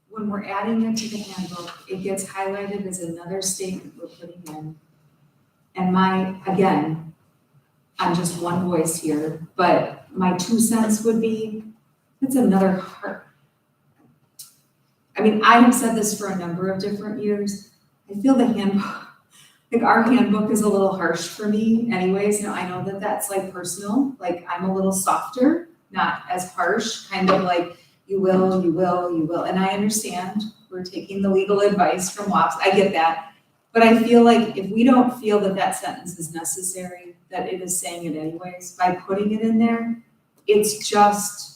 [SPEAKER 5] when we're adding it to the handbook, it gets highlighted as another statement we're putting in. And again, I'm just one voice here, but my 2 cents would be, it's another I have said this for a number of different years. I feel the handbook, our handbook is a little harsh for me anyways. Now, I know that that's personal, I'm a little softer, not as harsh, kind of you will. And I understand we're taking the legal advice from WAPS, I get that. But I feel if we don't feel that sentence is necessary, that it is saying it anyways, by putting it in there, it's just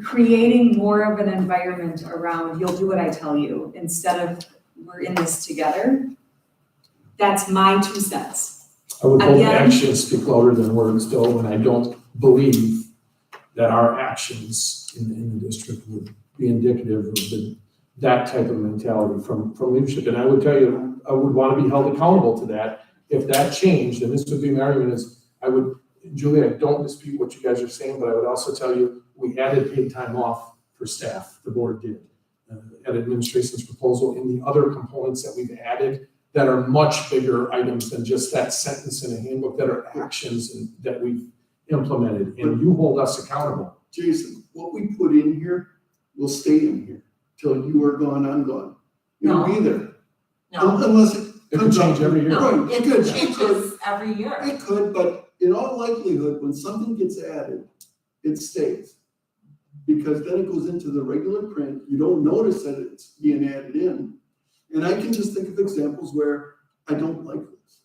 [SPEAKER 5] creating more of an environment around you'll do what I tell you instead of we're in this together. That's my 2 cents.
[SPEAKER 2] I would hope
[SPEAKER 5] Again-
[SPEAKER 2] actions speak louder than words though, and I don't believe that our actions in the district would be indicative of that type of mentality from leadership. And I would tell you, I would want to be held accountable to that. If that changed, and this would be Marion, Julie, I don't dispute what you guys are saying, but I would also tell you, we added paid time off for staff, the board did, at administration's proposal, in the other components that we've added that are much bigger items than just that sentence in a handbook, that are actions that we've implemented, and you hold us accountable.
[SPEAKER 7] Jason, what we put in here will stay in here till you are gone, I'm gone. It'll be there.
[SPEAKER 1] No,
[SPEAKER 7] Unless
[SPEAKER 2] It could change every year.
[SPEAKER 1] no,
[SPEAKER 7] Right,
[SPEAKER 1] it
[SPEAKER 7] good.
[SPEAKER 1] changes every year.
[SPEAKER 7] It could, but in all likelihood, when something gets added, it stays. Because then it goes into the regular print, you don't notice that it's being added in. And I can just think of examples where I don't like this.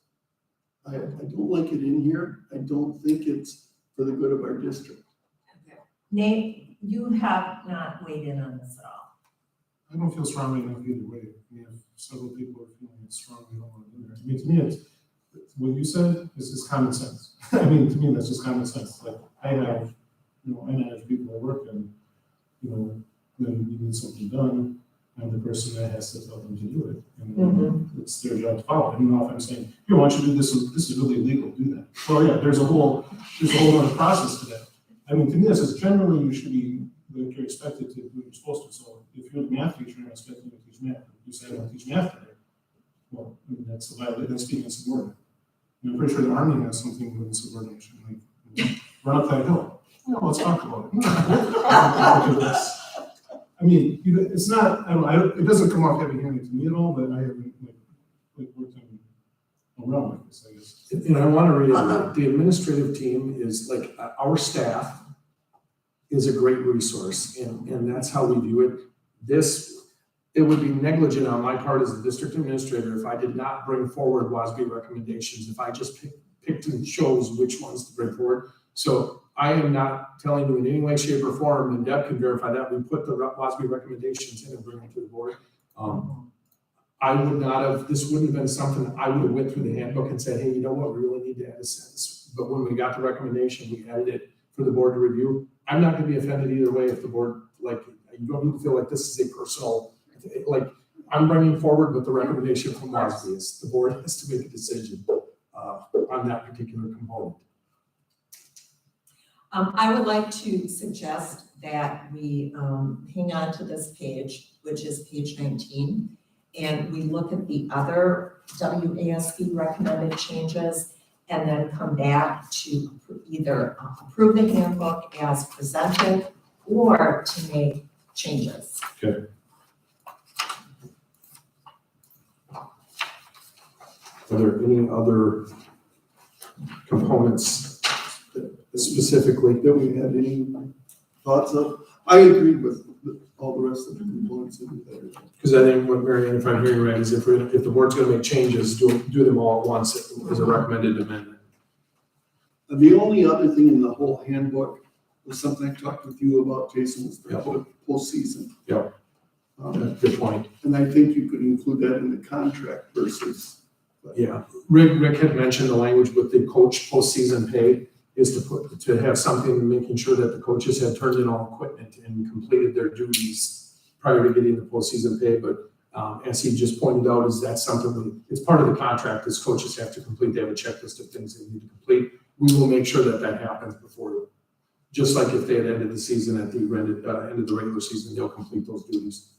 [SPEAKER 7] I don't like it in here, I don't think it's for the good of our district.
[SPEAKER 1] Nate, you have not weighed in on this at all.
[SPEAKER 4] I don't feel strongly enough either way. If several people are feeling it strongly, I don't want to do that. To me, it's what you said is just common sense. To me, that's just common sense. I have, I manage people at work and, when you need something done, I'm the person that has to tell them to do it. And it's their job to follow. I don't know if I'm saying, here, why don't you do this, this is really illegal, do that. Well, yeah, there's a whole other process to that. I mean, to me, this is generally you should be, like, you're expected to do what you're supposed to. So if you're the math teacher, I'm expecting you to teach math. If you say I don't teach math today, well, I mean, that's a violation, that's being insubordinate. And I'm pretty sure the Army has something with insubordination, like, run up that hill. No, let's talk about it. I mean, it's not, I don't know, it doesn't come off heavy-handed to me at all, but I haven't, like worked in a realm like this, I guess.
[SPEAKER 2] And I want to reiterate, the administrative team is like, our staff is a great resource, and that's how we view it. It would be negligent on my part as a district administrator if I did not bring forward WASB recommendations, if I just picked and chose which ones to bring forward. So I am not telling you in any way, shape, or form, and Deb can verify that, we put the WASB recommendations in and bring them to the board. I would not have, this wouldn't have been something I would have went through the handbook and said, hey, you know what, we really need to add a sentence. But when we got the recommendation, we added it for the board to review. I'm not gonna be offended either way if the board, like, you don't need to feel like this is a personal, like, I'm bringing forward what the recommendation from WASB is. The board has to make a decision on that particular component.
[SPEAKER 1] I would like to suggest that we hang on to this page, which is page 19, and we look at the other WASB recommended changes and then come back to either approve the handbook as presented or to make changes.
[SPEAKER 2] Okay. Are there any other components specifically
[SPEAKER 7] that we had any thoughts of? I agree with all the rest of the components of it.
[SPEAKER 2] Because I think what Mary Ann, if I'm hearing right, is if the board's gonna make changes, do them all at once as a recommended amendment.
[SPEAKER 7] The only other thing in the whole handbook was something I talked with you about, Jason, was the postseason.
[SPEAKER 2] Yep. Good point.
[SPEAKER 7] And I think you could include that in the contract versus.
[SPEAKER 2] Yeah, Rick had mentioned the language with the coach postseason pay is to have something making sure that the coaches had turned in all equipment and completed their duties prior to getting the postseason pay. But as he just pointed out, is that something it's part of the contract is coaches have to complete. They have a checklist of things they need to complete. We will make sure that that happens before, just like if they had ended the season at the end of the regular season, they'll complete those duties.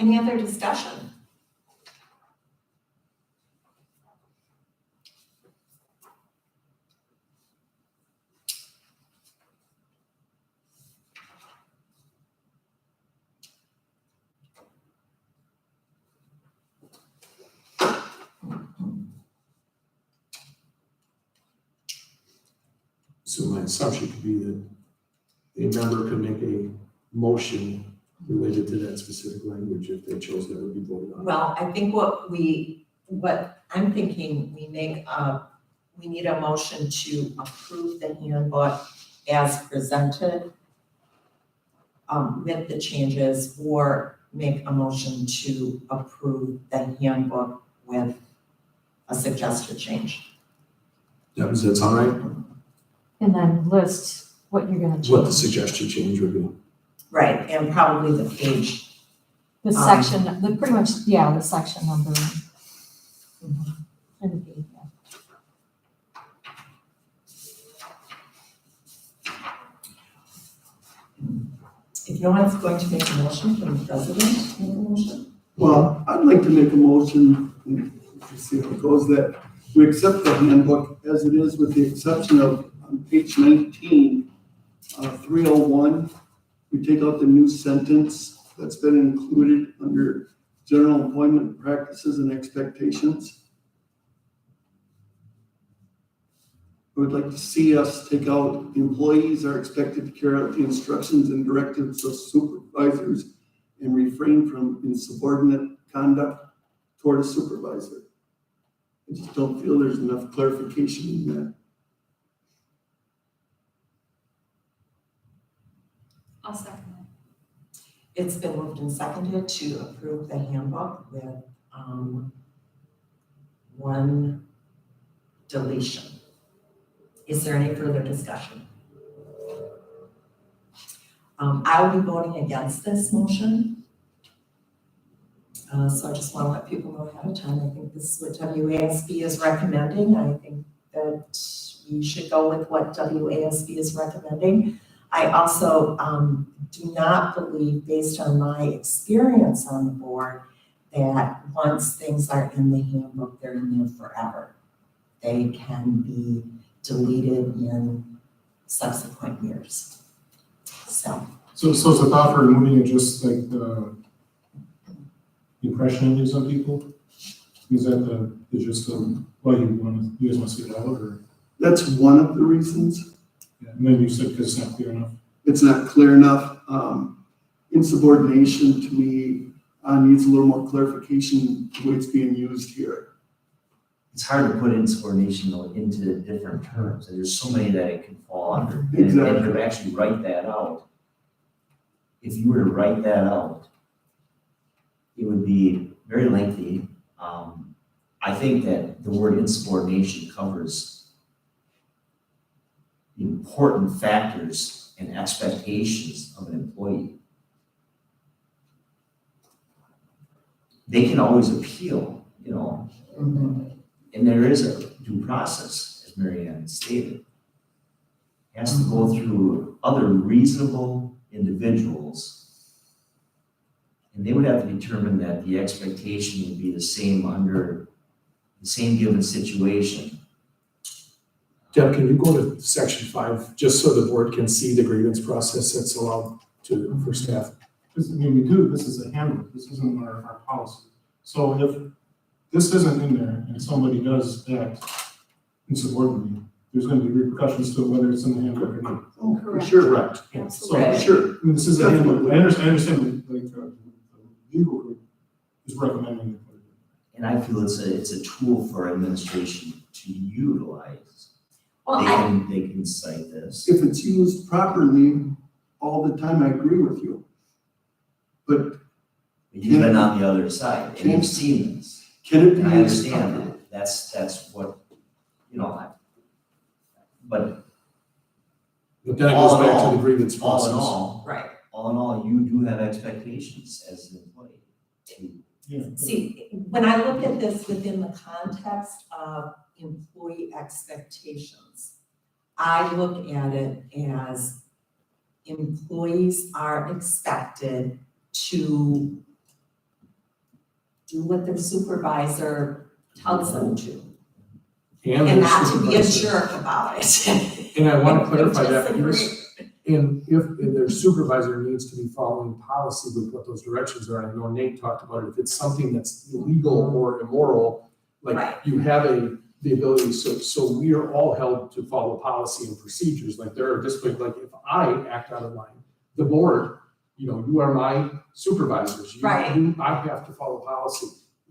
[SPEAKER 1] Any other discussion?
[SPEAKER 2] So my assumption could be that a member could make a motion related to that specific language if they chose that would be voted on.
[SPEAKER 1] Well, I think what I'm thinking, we need a motion to approve the handbook as presented with the changes, or make a motion to approve the handbook with a suggested change.
[SPEAKER 2] Does that sound right?
[SPEAKER 8] And then list what you're gonna change.
[SPEAKER 2] What the suggested change would be.
[SPEAKER 1] Right, and probably the page.
[SPEAKER 8] The section, pretty much, yeah, the section number. And the page, yeah.
[SPEAKER 1] If no one's going to make a motion, can the president make a motion?
[SPEAKER 7] Well, I'd like to make a motion, let's see how it goes, that we accept the handbook as it is with the exception of on page 19, 301, we take out the new sentence that's been included under general employment practices and expectations. I would like to see us take out employees are expected to carry out the instructions and directives of supervisors and refrain from insubordinate conduct toward a supervisor. I just don't feel there's enough clarification in that.
[SPEAKER 5] I'll second that.
[SPEAKER 1] It's been moved and seconded to approve the handbook with one deletion. Is there any further discussion? I will be voting against this motion. So I just want to let people know ahead of time. I think this is what WASB is recommending. I think that we should go with what WASB is recommending. I also do not believe, based on my experience on the board, that once things are in the handbook, they're in there forever. They can be deleted in subsequent years. So,
[SPEAKER 4] So is the thought for removing it just like the impression it leaves on people? Is that the gist of why you guys want to see it out, or?
[SPEAKER 7] That's one of the reasons.
[SPEAKER 4] Yeah, and then you said because it's not clear enough.
[SPEAKER 7] It's not clear enough. Insubordination to me needs a little more clarification the way it's being used here.
[SPEAKER 6] It's hard to put insubordination though into different terms, and there's so many that it can fall under. And
[SPEAKER 7] Exactly.
[SPEAKER 6] to actually write that out, if you were to write that out, it would be very lengthy. I think that the word insubordination covers the important factors and expectations of an employee. They can always appeal, you know, and there is a due process, as Mary Ann stated. It has to go through other reasonable individuals. And they would have to determine that the expectation would be the same under the same given situation.
[SPEAKER 2] Deb, can you go to section 5, just so the board can see the grievance process that's allowed for staff?
[SPEAKER 4] Because, I mean, this is a handbook, this isn't our policy. So if this isn't in there and somebody does act insubordinately, there's gonna be repercussions to it, whether it's in the handbook or not.
[SPEAKER 7] Oh, for
[SPEAKER 5] Correct.
[SPEAKER 7] sure.
[SPEAKER 2] Correct.
[SPEAKER 5] Absolutely.
[SPEAKER 7] For sure.
[SPEAKER 4] I mean, this is a handbook, I understand, like, the legal group is recommending it.
[SPEAKER 6] And I feel it's a tool for administration to utilize.
[SPEAKER 1] well,
[SPEAKER 6] They can cite this.
[SPEAKER 7] If it's used properly all the time, I agree with you. But
[SPEAKER 6] You've been on the other side and you've seen this.
[SPEAKER 7] can it be
[SPEAKER 6] And I
[SPEAKER 7] used
[SPEAKER 6] understand
[SPEAKER 7] properly?
[SPEAKER 6] that. That's what, you know, but
[SPEAKER 2] But then it
[SPEAKER 6] All
[SPEAKER 2] goes
[SPEAKER 6] in
[SPEAKER 2] back to
[SPEAKER 6] all-
[SPEAKER 2] the grievance
[SPEAKER 6] all
[SPEAKER 2] process.
[SPEAKER 6] in all, you do have expectations as an employee.
[SPEAKER 4] Yeah.
[SPEAKER 1] see, when I look at this within the context of employee expectations, I look at it as employees are expected to do what their supervisor tells them to, and
[SPEAKER 2] their
[SPEAKER 1] not to be a
[SPEAKER 2] supervisor.
[SPEAKER 1] jerk about it.
[SPEAKER 2] And I want to clarify that,
[SPEAKER 1] Disagree.
[SPEAKER 2] and if their supervisor needs to be following policy with what those directions are, and I know Nate talked about it, if it's something that's illegal or immoral, like
[SPEAKER 1] Right.
[SPEAKER 2] you have the ability, so we are all held to follow policy and procedures, like there are discipline, like if I act out of line, the board, you know, you are my supervisors.
[SPEAKER 1] Right.
[SPEAKER 2] I have to follow policy,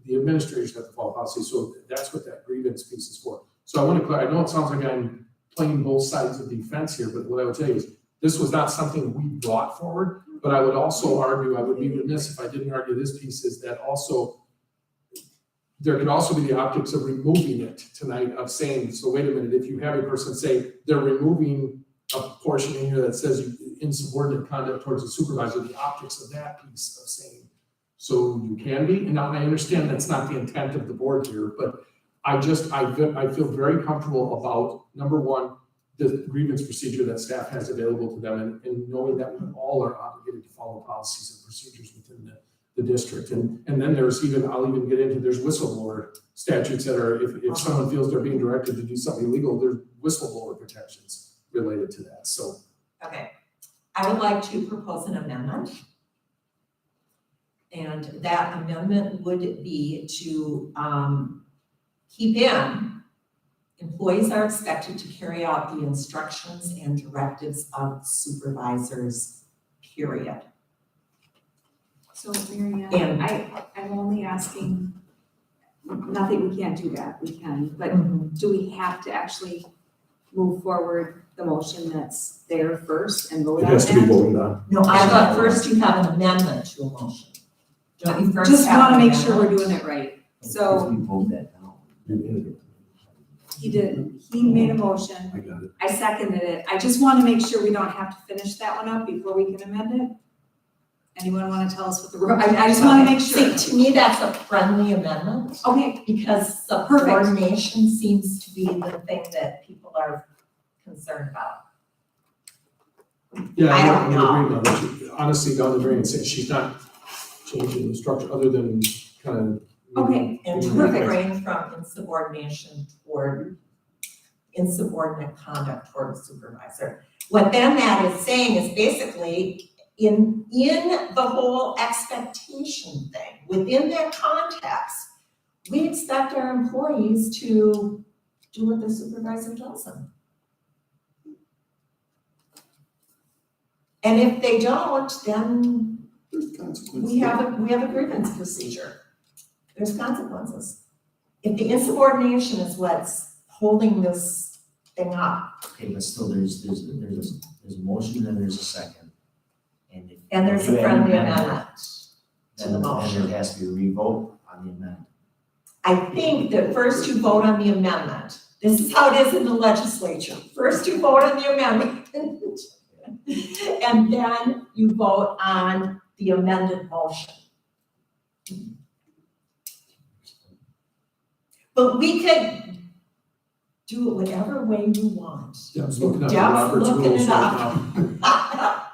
[SPEAKER 2] the administrators have to follow policy, so that's what that grievance piece is for. So I want to clarify, I know it sounds like I'm playing both sides of the fence here, but what I would tell you is, this was not something we brought forward, but I would also argue, I would be remiss if I didn't argue this piece, is that also, there could also be the optics of removing it tonight, of saying, so wait a minute, if you have a person say, they're removing a portion in here that says insubordinate conduct towards the supervisor, the optics of that piece of saying, so you can be, and now I understand that's not the intent of the board here, but I feel very comfortable about, number one, the grievance procedure that staff has available to them, and knowing that we all are obligated to follow policies and procedures within the district. And then there's I'll even get into, there's whistleblower statutes that are, if someone feels they're being directed to do something illegal, there's whistleblower protections related to that, so.
[SPEAKER 1] Okay, I would like to propose an amendment. And that amendment would be to keep in, employees are expected to carry out the instructions and directives of supervisors, period.
[SPEAKER 5] So Mary Ann,
[SPEAKER 1] And-
[SPEAKER 5] I'm only asking, not that we can't do that, we can, but do we have to actually move forward the motion that's there first and vote
[SPEAKER 2] It
[SPEAKER 5] on
[SPEAKER 2] has to be
[SPEAKER 5] that?
[SPEAKER 2] voted on.
[SPEAKER 1] No, I thought first you have an amendment to a motion. Don't you first
[SPEAKER 5] Just
[SPEAKER 1] have
[SPEAKER 5] wanna
[SPEAKER 1] an
[SPEAKER 5] make sure we're
[SPEAKER 1] amendment?
[SPEAKER 5] doing it right. So
[SPEAKER 6] If we vote that down.
[SPEAKER 5] he did, he made a motion,
[SPEAKER 2] I got it.
[SPEAKER 5] I seconded it. I just want to make sure we don't have to finish that one up before we can amend it. Anyone want to tell us what the, I just want to make sure.
[SPEAKER 1] See, to me, that's a friendly amendment,
[SPEAKER 5] Okay,
[SPEAKER 1] because
[SPEAKER 5] Perfect.
[SPEAKER 1] subordination seems to be the thing that people are concerned about.
[SPEAKER 2] Yeah,
[SPEAKER 1] I don't
[SPEAKER 2] I'm in
[SPEAKER 1] know.
[SPEAKER 2] agreement with you. Honestly, down the drain, say she's not changing the structure other than kind of.
[SPEAKER 5] Okay,
[SPEAKER 1] And to
[SPEAKER 5] Perfect.
[SPEAKER 1] refrain from insubordination toward, insubordinate conduct toward a supervisor. What then that is saying is basically, in the whole expectation thing, within that context, we expect our employees to do what the supervisor tells them. And if they don't, then
[SPEAKER 7] There's consequences.
[SPEAKER 1] we have a grievance procedure. There's consequences. If the insubordination is what's holding this thing up,
[SPEAKER 6] Okay, but still, there's a motion and there's a second. And if.
[SPEAKER 1] and there's
[SPEAKER 6] you
[SPEAKER 1] a
[SPEAKER 6] have
[SPEAKER 1] friendly
[SPEAKER 6] amendment,
[SPEAKER 1] amendment to the
[SPEAKER 6] Then
[SPEAKER 1] motion.
[SPEAKER 6] there has to be a revote on the amendment.
[SPEAKER 1] I think that first you vote on the amendment. This is how it is in the legislature. First you vote on the amendment. And then you vote on the amended motion. But we could do it whatever way you want.
[SPEAKER 2] Yeah, I was looking at the
[SPEAKER 1] Deb's
[SPEAKER 2] Robert's
[SPEAKER 1] looking
[SPEAKER 2] rules
[SPEAKER 1] it
[SPEAKER 2] right
[SPEAKER 1] up.
[SPEAKER 2] now.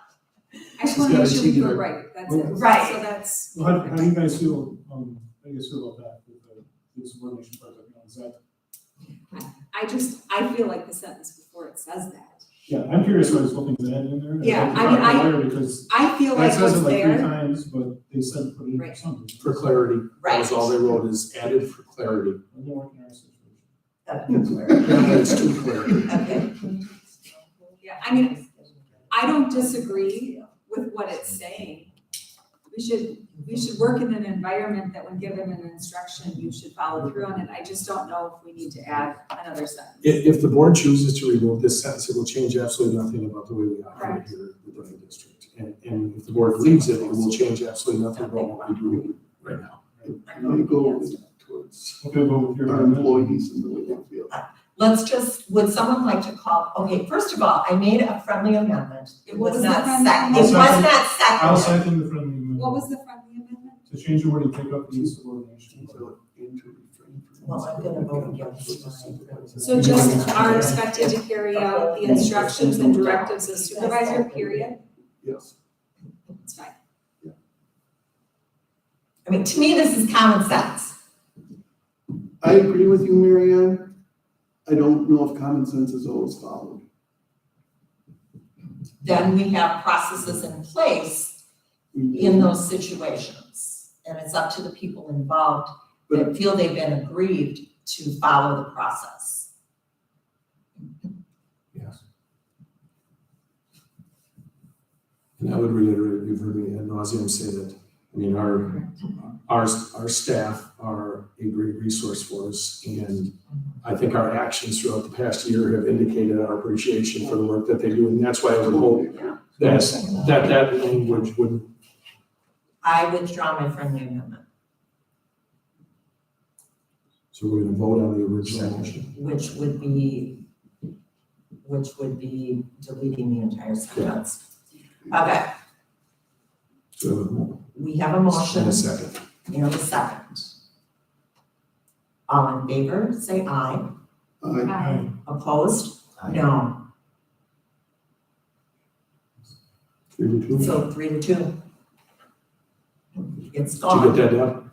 [SPEAKER 5] I just want to
[SPEAKER 2] It's
[SPEAKER 5] make
[SPEAKER 2] got a
[SPEAKER 5] sure we do it
[SPEAKER 2] T-shirt.
[SPEAKER 5] right, that's it.
[SPEAKER 1] Right.
[SPEAKER 5] So that's.
[SPEAKER 4] Well, how do you guys feel, how do you guys feel about that, with the subordination part, you know, is that?
[SPEAKER 5] I feel like the sentence before it says that.
[SPEAKER 4] Yeah, I'm curious what things added in there.
[SPEAKER 5] Yeah,
[SPEAKER 4] I'd like to
[SPEAKER 5] I mean,
[SPEAKER 4] talk to the lawyer because
[SPEAKER 5] I feel
[SPEAKER 4] that
[SPEAKER 5] like
[SPEAKER 4] says
[SPEAKER 5] what's
[SPEAKER 4] it like 3
[SPEAKER 5] there,
[SPEAKER 4] times, but they said put it in for
[SPEAKER 5] Right.
[SPEAKER 4] some reason.
[SPEAKER 2] For clarity, that
[SPEAKER 1] Right.
[SPEAKER 2] was all they wrote is added for clarity.
[SPEAKER 4] It won't work in our situation.
[SPEAKER 2] Apparently it's too clear.
[SPEAKER 1] Okay.
[SPEAKER 5] yeah, I mean, I don't disagree with what it's saying. We should work in an environment that when given an instruction, you should follow through on it. I just don't know if we need to add another sentence.
[SPEAKER 2] If the board chooses to remove this sentence, it will change absolutely nothing about the way we operate
[SPEAKER 5] Correct.
[SPEAKER 2] here at the Dufferin District. And if the board leaves it, it will change absolutely nothing about what we do right now.
[SPEAKER 7] I'm gonna go towards
[SPEAKER 4] Okay, well, with your
[SPEAKER 7] our
[SPEAKER 4] amendment,
[SPEAKER 7] employees and the way they feel.
[SPEAKER 1] Let's just, would someone like to call, okay, first of all, I made a friendly amendment. It
[SPEAKER 5] What
[SPEAKER 1] was
[SPEAKER 5] was the
[SPEAKER 1] not
[SPEAKER 5] friendly
[SPEAKER 1] seconded. It
[SPEAKER 4] amendment?
[SPEAKER 1] was not
[SPEAKER 4] I'll
[SPEAKER 1] seconded.
[SPEAKER 4] second the friendly amendment.
[SPEAKER 5] What was the friendly amendment?
[SPEAKER 4] To change the word and take up the insubordination.
[SPEAKER 7] So, and to refrain from-
[SPEAKER 1] Well, I'm gonna vote against mine.
[SPEAKER 5] So just are expected to carry out the instructions and directives of supervisor, period?
[SPEAKER 7] Yes.
[SPEAKER 5] It's fine.
[SPEAKER 1] I mean, to me, this is common sense.
[SPEAKER 7] I agree with you, Mary Ann. I don't know if common sense is always followed.
[SPEAKER 1] Then we have processes in place in those situations. And it's up to the people involved that feel they've been aggrieved to follow the process.
[SPEAKER 2] Yes. And I would reiterate, you've heard me ad nauseum say that, I mean, our staff are a great resource for us. And I think our actions throughout the past year have indicated our appreciation for the work that they do. And that's why I would hope that language would.
[SPEAKER 1] I withdraw my friendly amendment,
[SPEAKER 2] So we're gonna vote on the original motion.
[SPEAKER 1] which would be deleting the entire sentence. Okay,
[SPEAKER 2] So
[SPEAKER 1] we have a
[SPEAKER 2] we have
[SPEAKER 1] motion
[SPEAKER 2] a second.
[SPEAKER 1] and a second. All in favor, say aye.
[SPEAKER 7] Aye.
[SPEAKER 1] Opposed?
[SPEAKER 6] Aye.
[SPEAKER 1] No.
[SPEAKER 2] 3-2. Did
[SPEAKER 1] So 3-2. It's
[SPEAKER 2] you
[SPEAKER 1] gone.
[SPEAKER 2] get that down?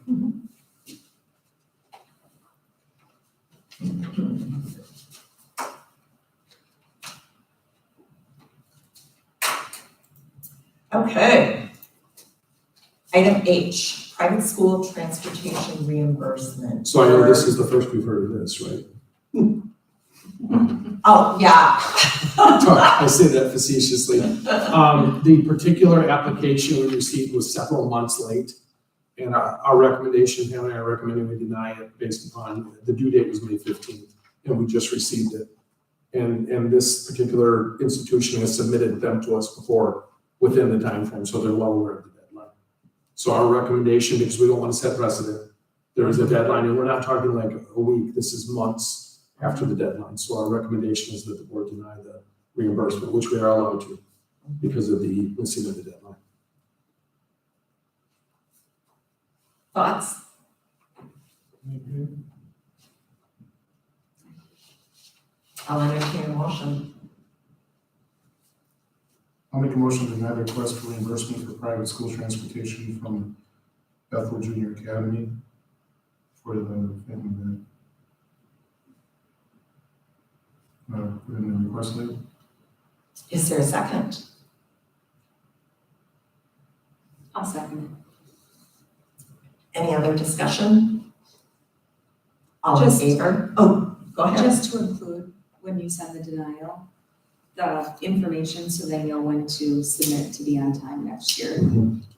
[SPEAKER 1] Okay. Item H, private school transportation reimbursement.
[SPEAKER 2] So I know this is the first we've heard of this, right?
[SPEAKER 1] Oh, yeah.
[SPEAKER 2] I say that facetiously. The particular application we received was several months late. And our recommendation, Pam and I are recommending we deny it based upon, the due date was May 15th, and we just received it. And this particular institution has submitted them to us before, within the timeframe, so they're well aware of the deadline. So our recommendation, because we don't want to set precedent, there is a deadline, and we're not talking like a week, this is months after the deadline. So our recommendation is that the board deny the reimbursement, which we are allowed to because of the missing of the deadline.
[SPEAKER 1] Thoughts? I'll entertain a motion.
[SPEAKER 4] I'll make a motion to deny the request for reimbursement for private school transportation from Bethel Junior Academy for the family that put in the request letter.
[SPEAKER 1] Is there a second?
[SPEAKER 5] I'll second
[SPEAKER 1] Any other discussion? All in
[SPEAKER 5] Just-
[SPEAKER 1] favor? Oh, go
[SPEAKER 5] it.
[SPEAKER 1] ahead.
[SPEAKER 5] Just to include, when you send the denial, the information so they know when to submit to be on time next year.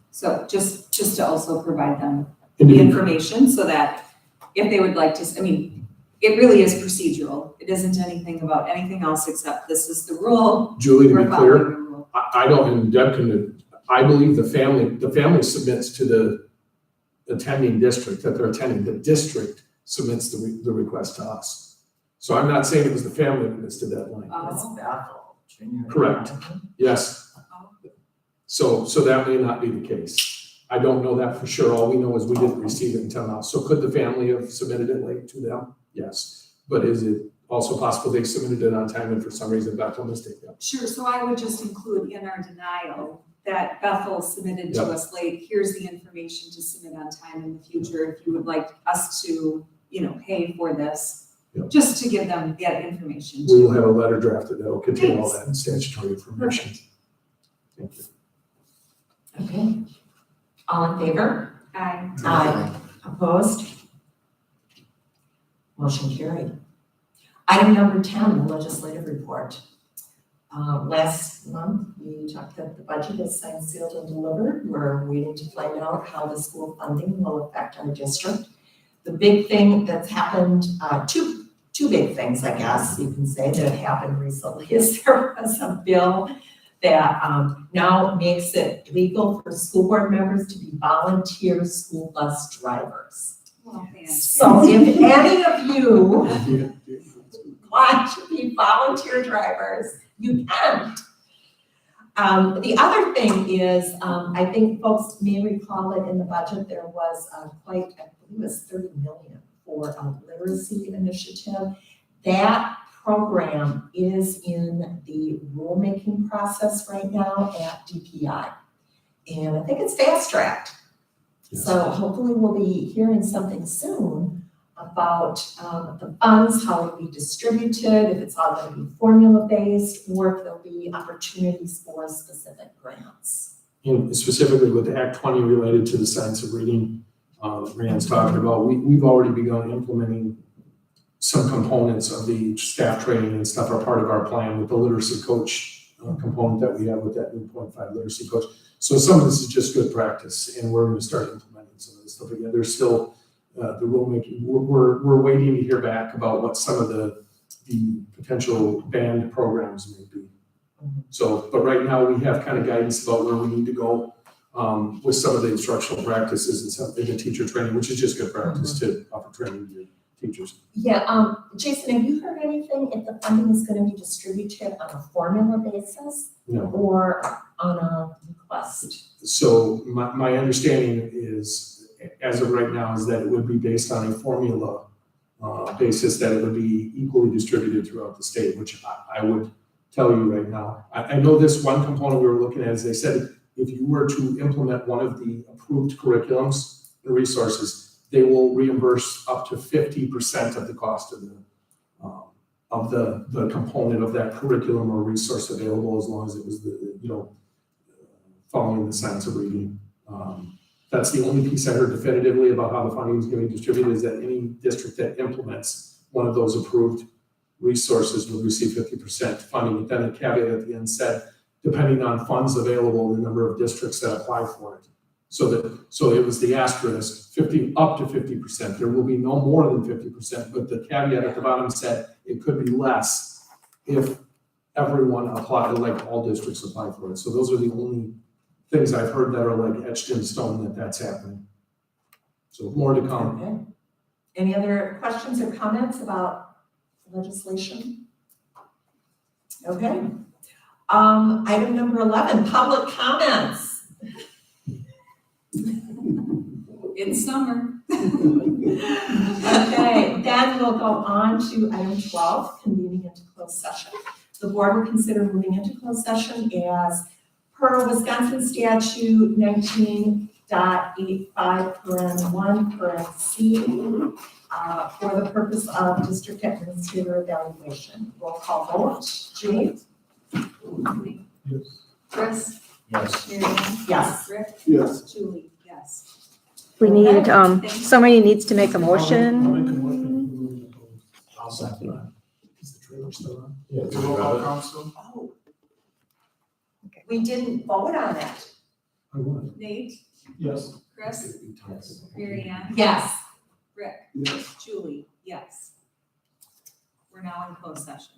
[SPEAKER 5] So just to also provide them the
[SPEAKER 2] Individual-
[SPEAKER 5] information so that if they would like to, I mean, it really is procedural. It isn't anything about anything else except this is the rule.
[SPEAKER 2] Julie, to
[SPEAKER 5] We're
[SPEAKER 2] be
[SPEAKER 5] following
[SPEAKER 2] clear,
[SPEAKER 5] the rule.
[SPEAKER 2] I don't, and Deb can, I believe the family submits to the attending district that they're attending. The district submits the request to us. So I'm not saying it was the family that missed the deadline.
[SPEAKER 1] It's Bethel Junior.
[SPEAKER 2] Correct. Yes. So that may not be the case. I don't know that for sure. All we know is we didn't receive it until now. So could the family have submitted it late to them? Yes. But is it also possible they submitted it on time and for some reason Bethel missed it? Yeah.
[SPEAKER 5] Sure, so I would just include in our denial that Bethel submitted to us late. Here's the information to submit on time in the future if you would like us to, pay for this.
[SPEAKER 2] Yep.
[SPEAKER 5] Just to give them that information.
[SPEAKER 2] We will have a letter drafted that will contain all that statutory information. Thank you.
[SPEAKER 1] Okay. All in favor?
[SPEAKER 5] Aye.
[SPEAKER 1] Aye. Opposed? Motion carried. Item number 10, the legislative report. Last month, we talked that the budget is signed, sealed, and delivered. We're waiting to find out how the school funding will affect our district. The big thing that's happened, two big things, I guess you can say, that happened recently is there was a bill that now makes it legal for school board members to be volunteer school bus drivers.
[SPEAKER 5] Well,
[SPEAKER 1] So if any of you want to be volunteer drivers, you can. The other thing is, I think folks may recall it in the budget, there was I believe it was 30 million for a literacy initiative. That program is in the rulemaking process right now at DPI. And I think it's fast-tracked.
[SPEAKER 2] Yes.
[SPEAKER 1] So hopefully we'll be hearing something soon about the funds, how it'll be distributed, if it's all going to be formula-based, or if there'll be opportunities for specific grants.
[SPEAKER 2] And specifically with Act 20 related to the science of reading, Rand's talking about, we've already begun implementing some components of the staff training and stuff are part of our plan with the literacy coach component that we have with that new 0.5 literacy coach. So some of this is just good practice and we're going to start implementing some of this stuff again. There's still the rulemaking. We're waiting to hear back about what some of the potential banned programs may be. So, but right now we have kind of guidance about where we need to go with some of the instructional practices and some in the teacher training, which is just good practice to offer training to your teachers.
[SPEAKER 1] Yeah, Jason, have you heard anything if the funding is going to be distributed on a formula basis
[SPEAKER 2] No.
[SPEAKER 1] or on a request?
[SPEAKER 2] So my understanding is, as of right now, is that it would be based on a formula basis, that it would be equally distributed throughout the state, which I would tell you right now. I know this one component we were looking at is they said if you were to implement one of the approved curriculums and resources, they will reimburse up to 50% of the cost of the component of that curriculum or resource available, as long as it was following the science of reading. That's the only piece I heard definitively about how the funding is going to be distributed, is that any district that implements one of those approved resources will receive 50% funding. But then a caveat at the end said, depending on funds available, the number of districts that apply for it. So it was the asterisk, up to 50%. There will be no more than 50%, but the caveat at the bottom said it could be less if everyone applied, like all districts apply for it. So those are the only things I've heard that are like etched in stone that's happening. So more to come.
[SPEAKER 1] Okay. Any other questions or comments about legislation? Okay. Item number 11, public comments.
[SPEAKER 5] It's summer.
[SPEAKER 1] Okay, then we'll go on to item 12, convening into closed session. The board will consider moving into closed session as per Wisconsin statute 19.85(1) for the purpose of district administrator evaluation. Roll call vote. Jane?
[SPEAKER 4] Yes.
[SPEAKER 5] Chris?
[SPEAKER 6] Yes.
[SPEAKER 5] Mary Ann?
[SPEAKER 1] Yes.
[SPEAKER 5] Rick?
[SPEAKER 7] Yes.
[SPEAKER 5] Julie? Yes.
[SPEAKER 10] We need,
[SPEAKER 5] Okay.
[SPEAKER 10] somebody needs to make a
[SPEAKER 4] I'll make a
[SPEAKER 10] motion.
[SPEAKER 4] motion to move into closed.
[SPEAKER 2] I'll second that. Is the trailer still on?
[SPEAKER 4] Yeah, it's a roll call, council.
[SPEAKER 1] Oh. We didn't vote on it.
[SPEAKER 2] I won.
[SPEAKER 5] Nate?
[SPEAKER 4] Yes.
[SPEAKER 5] Chris?
[SPEAKER 6] Yes.
[SPEAKER 5] Mary Ann?
[SPEAKER 1] Yes.
[SPEAKER 5] Rick?
[SPEAKER 7] Yes.
[SPEAKER 5] Julie? Yes. We're now in closed session.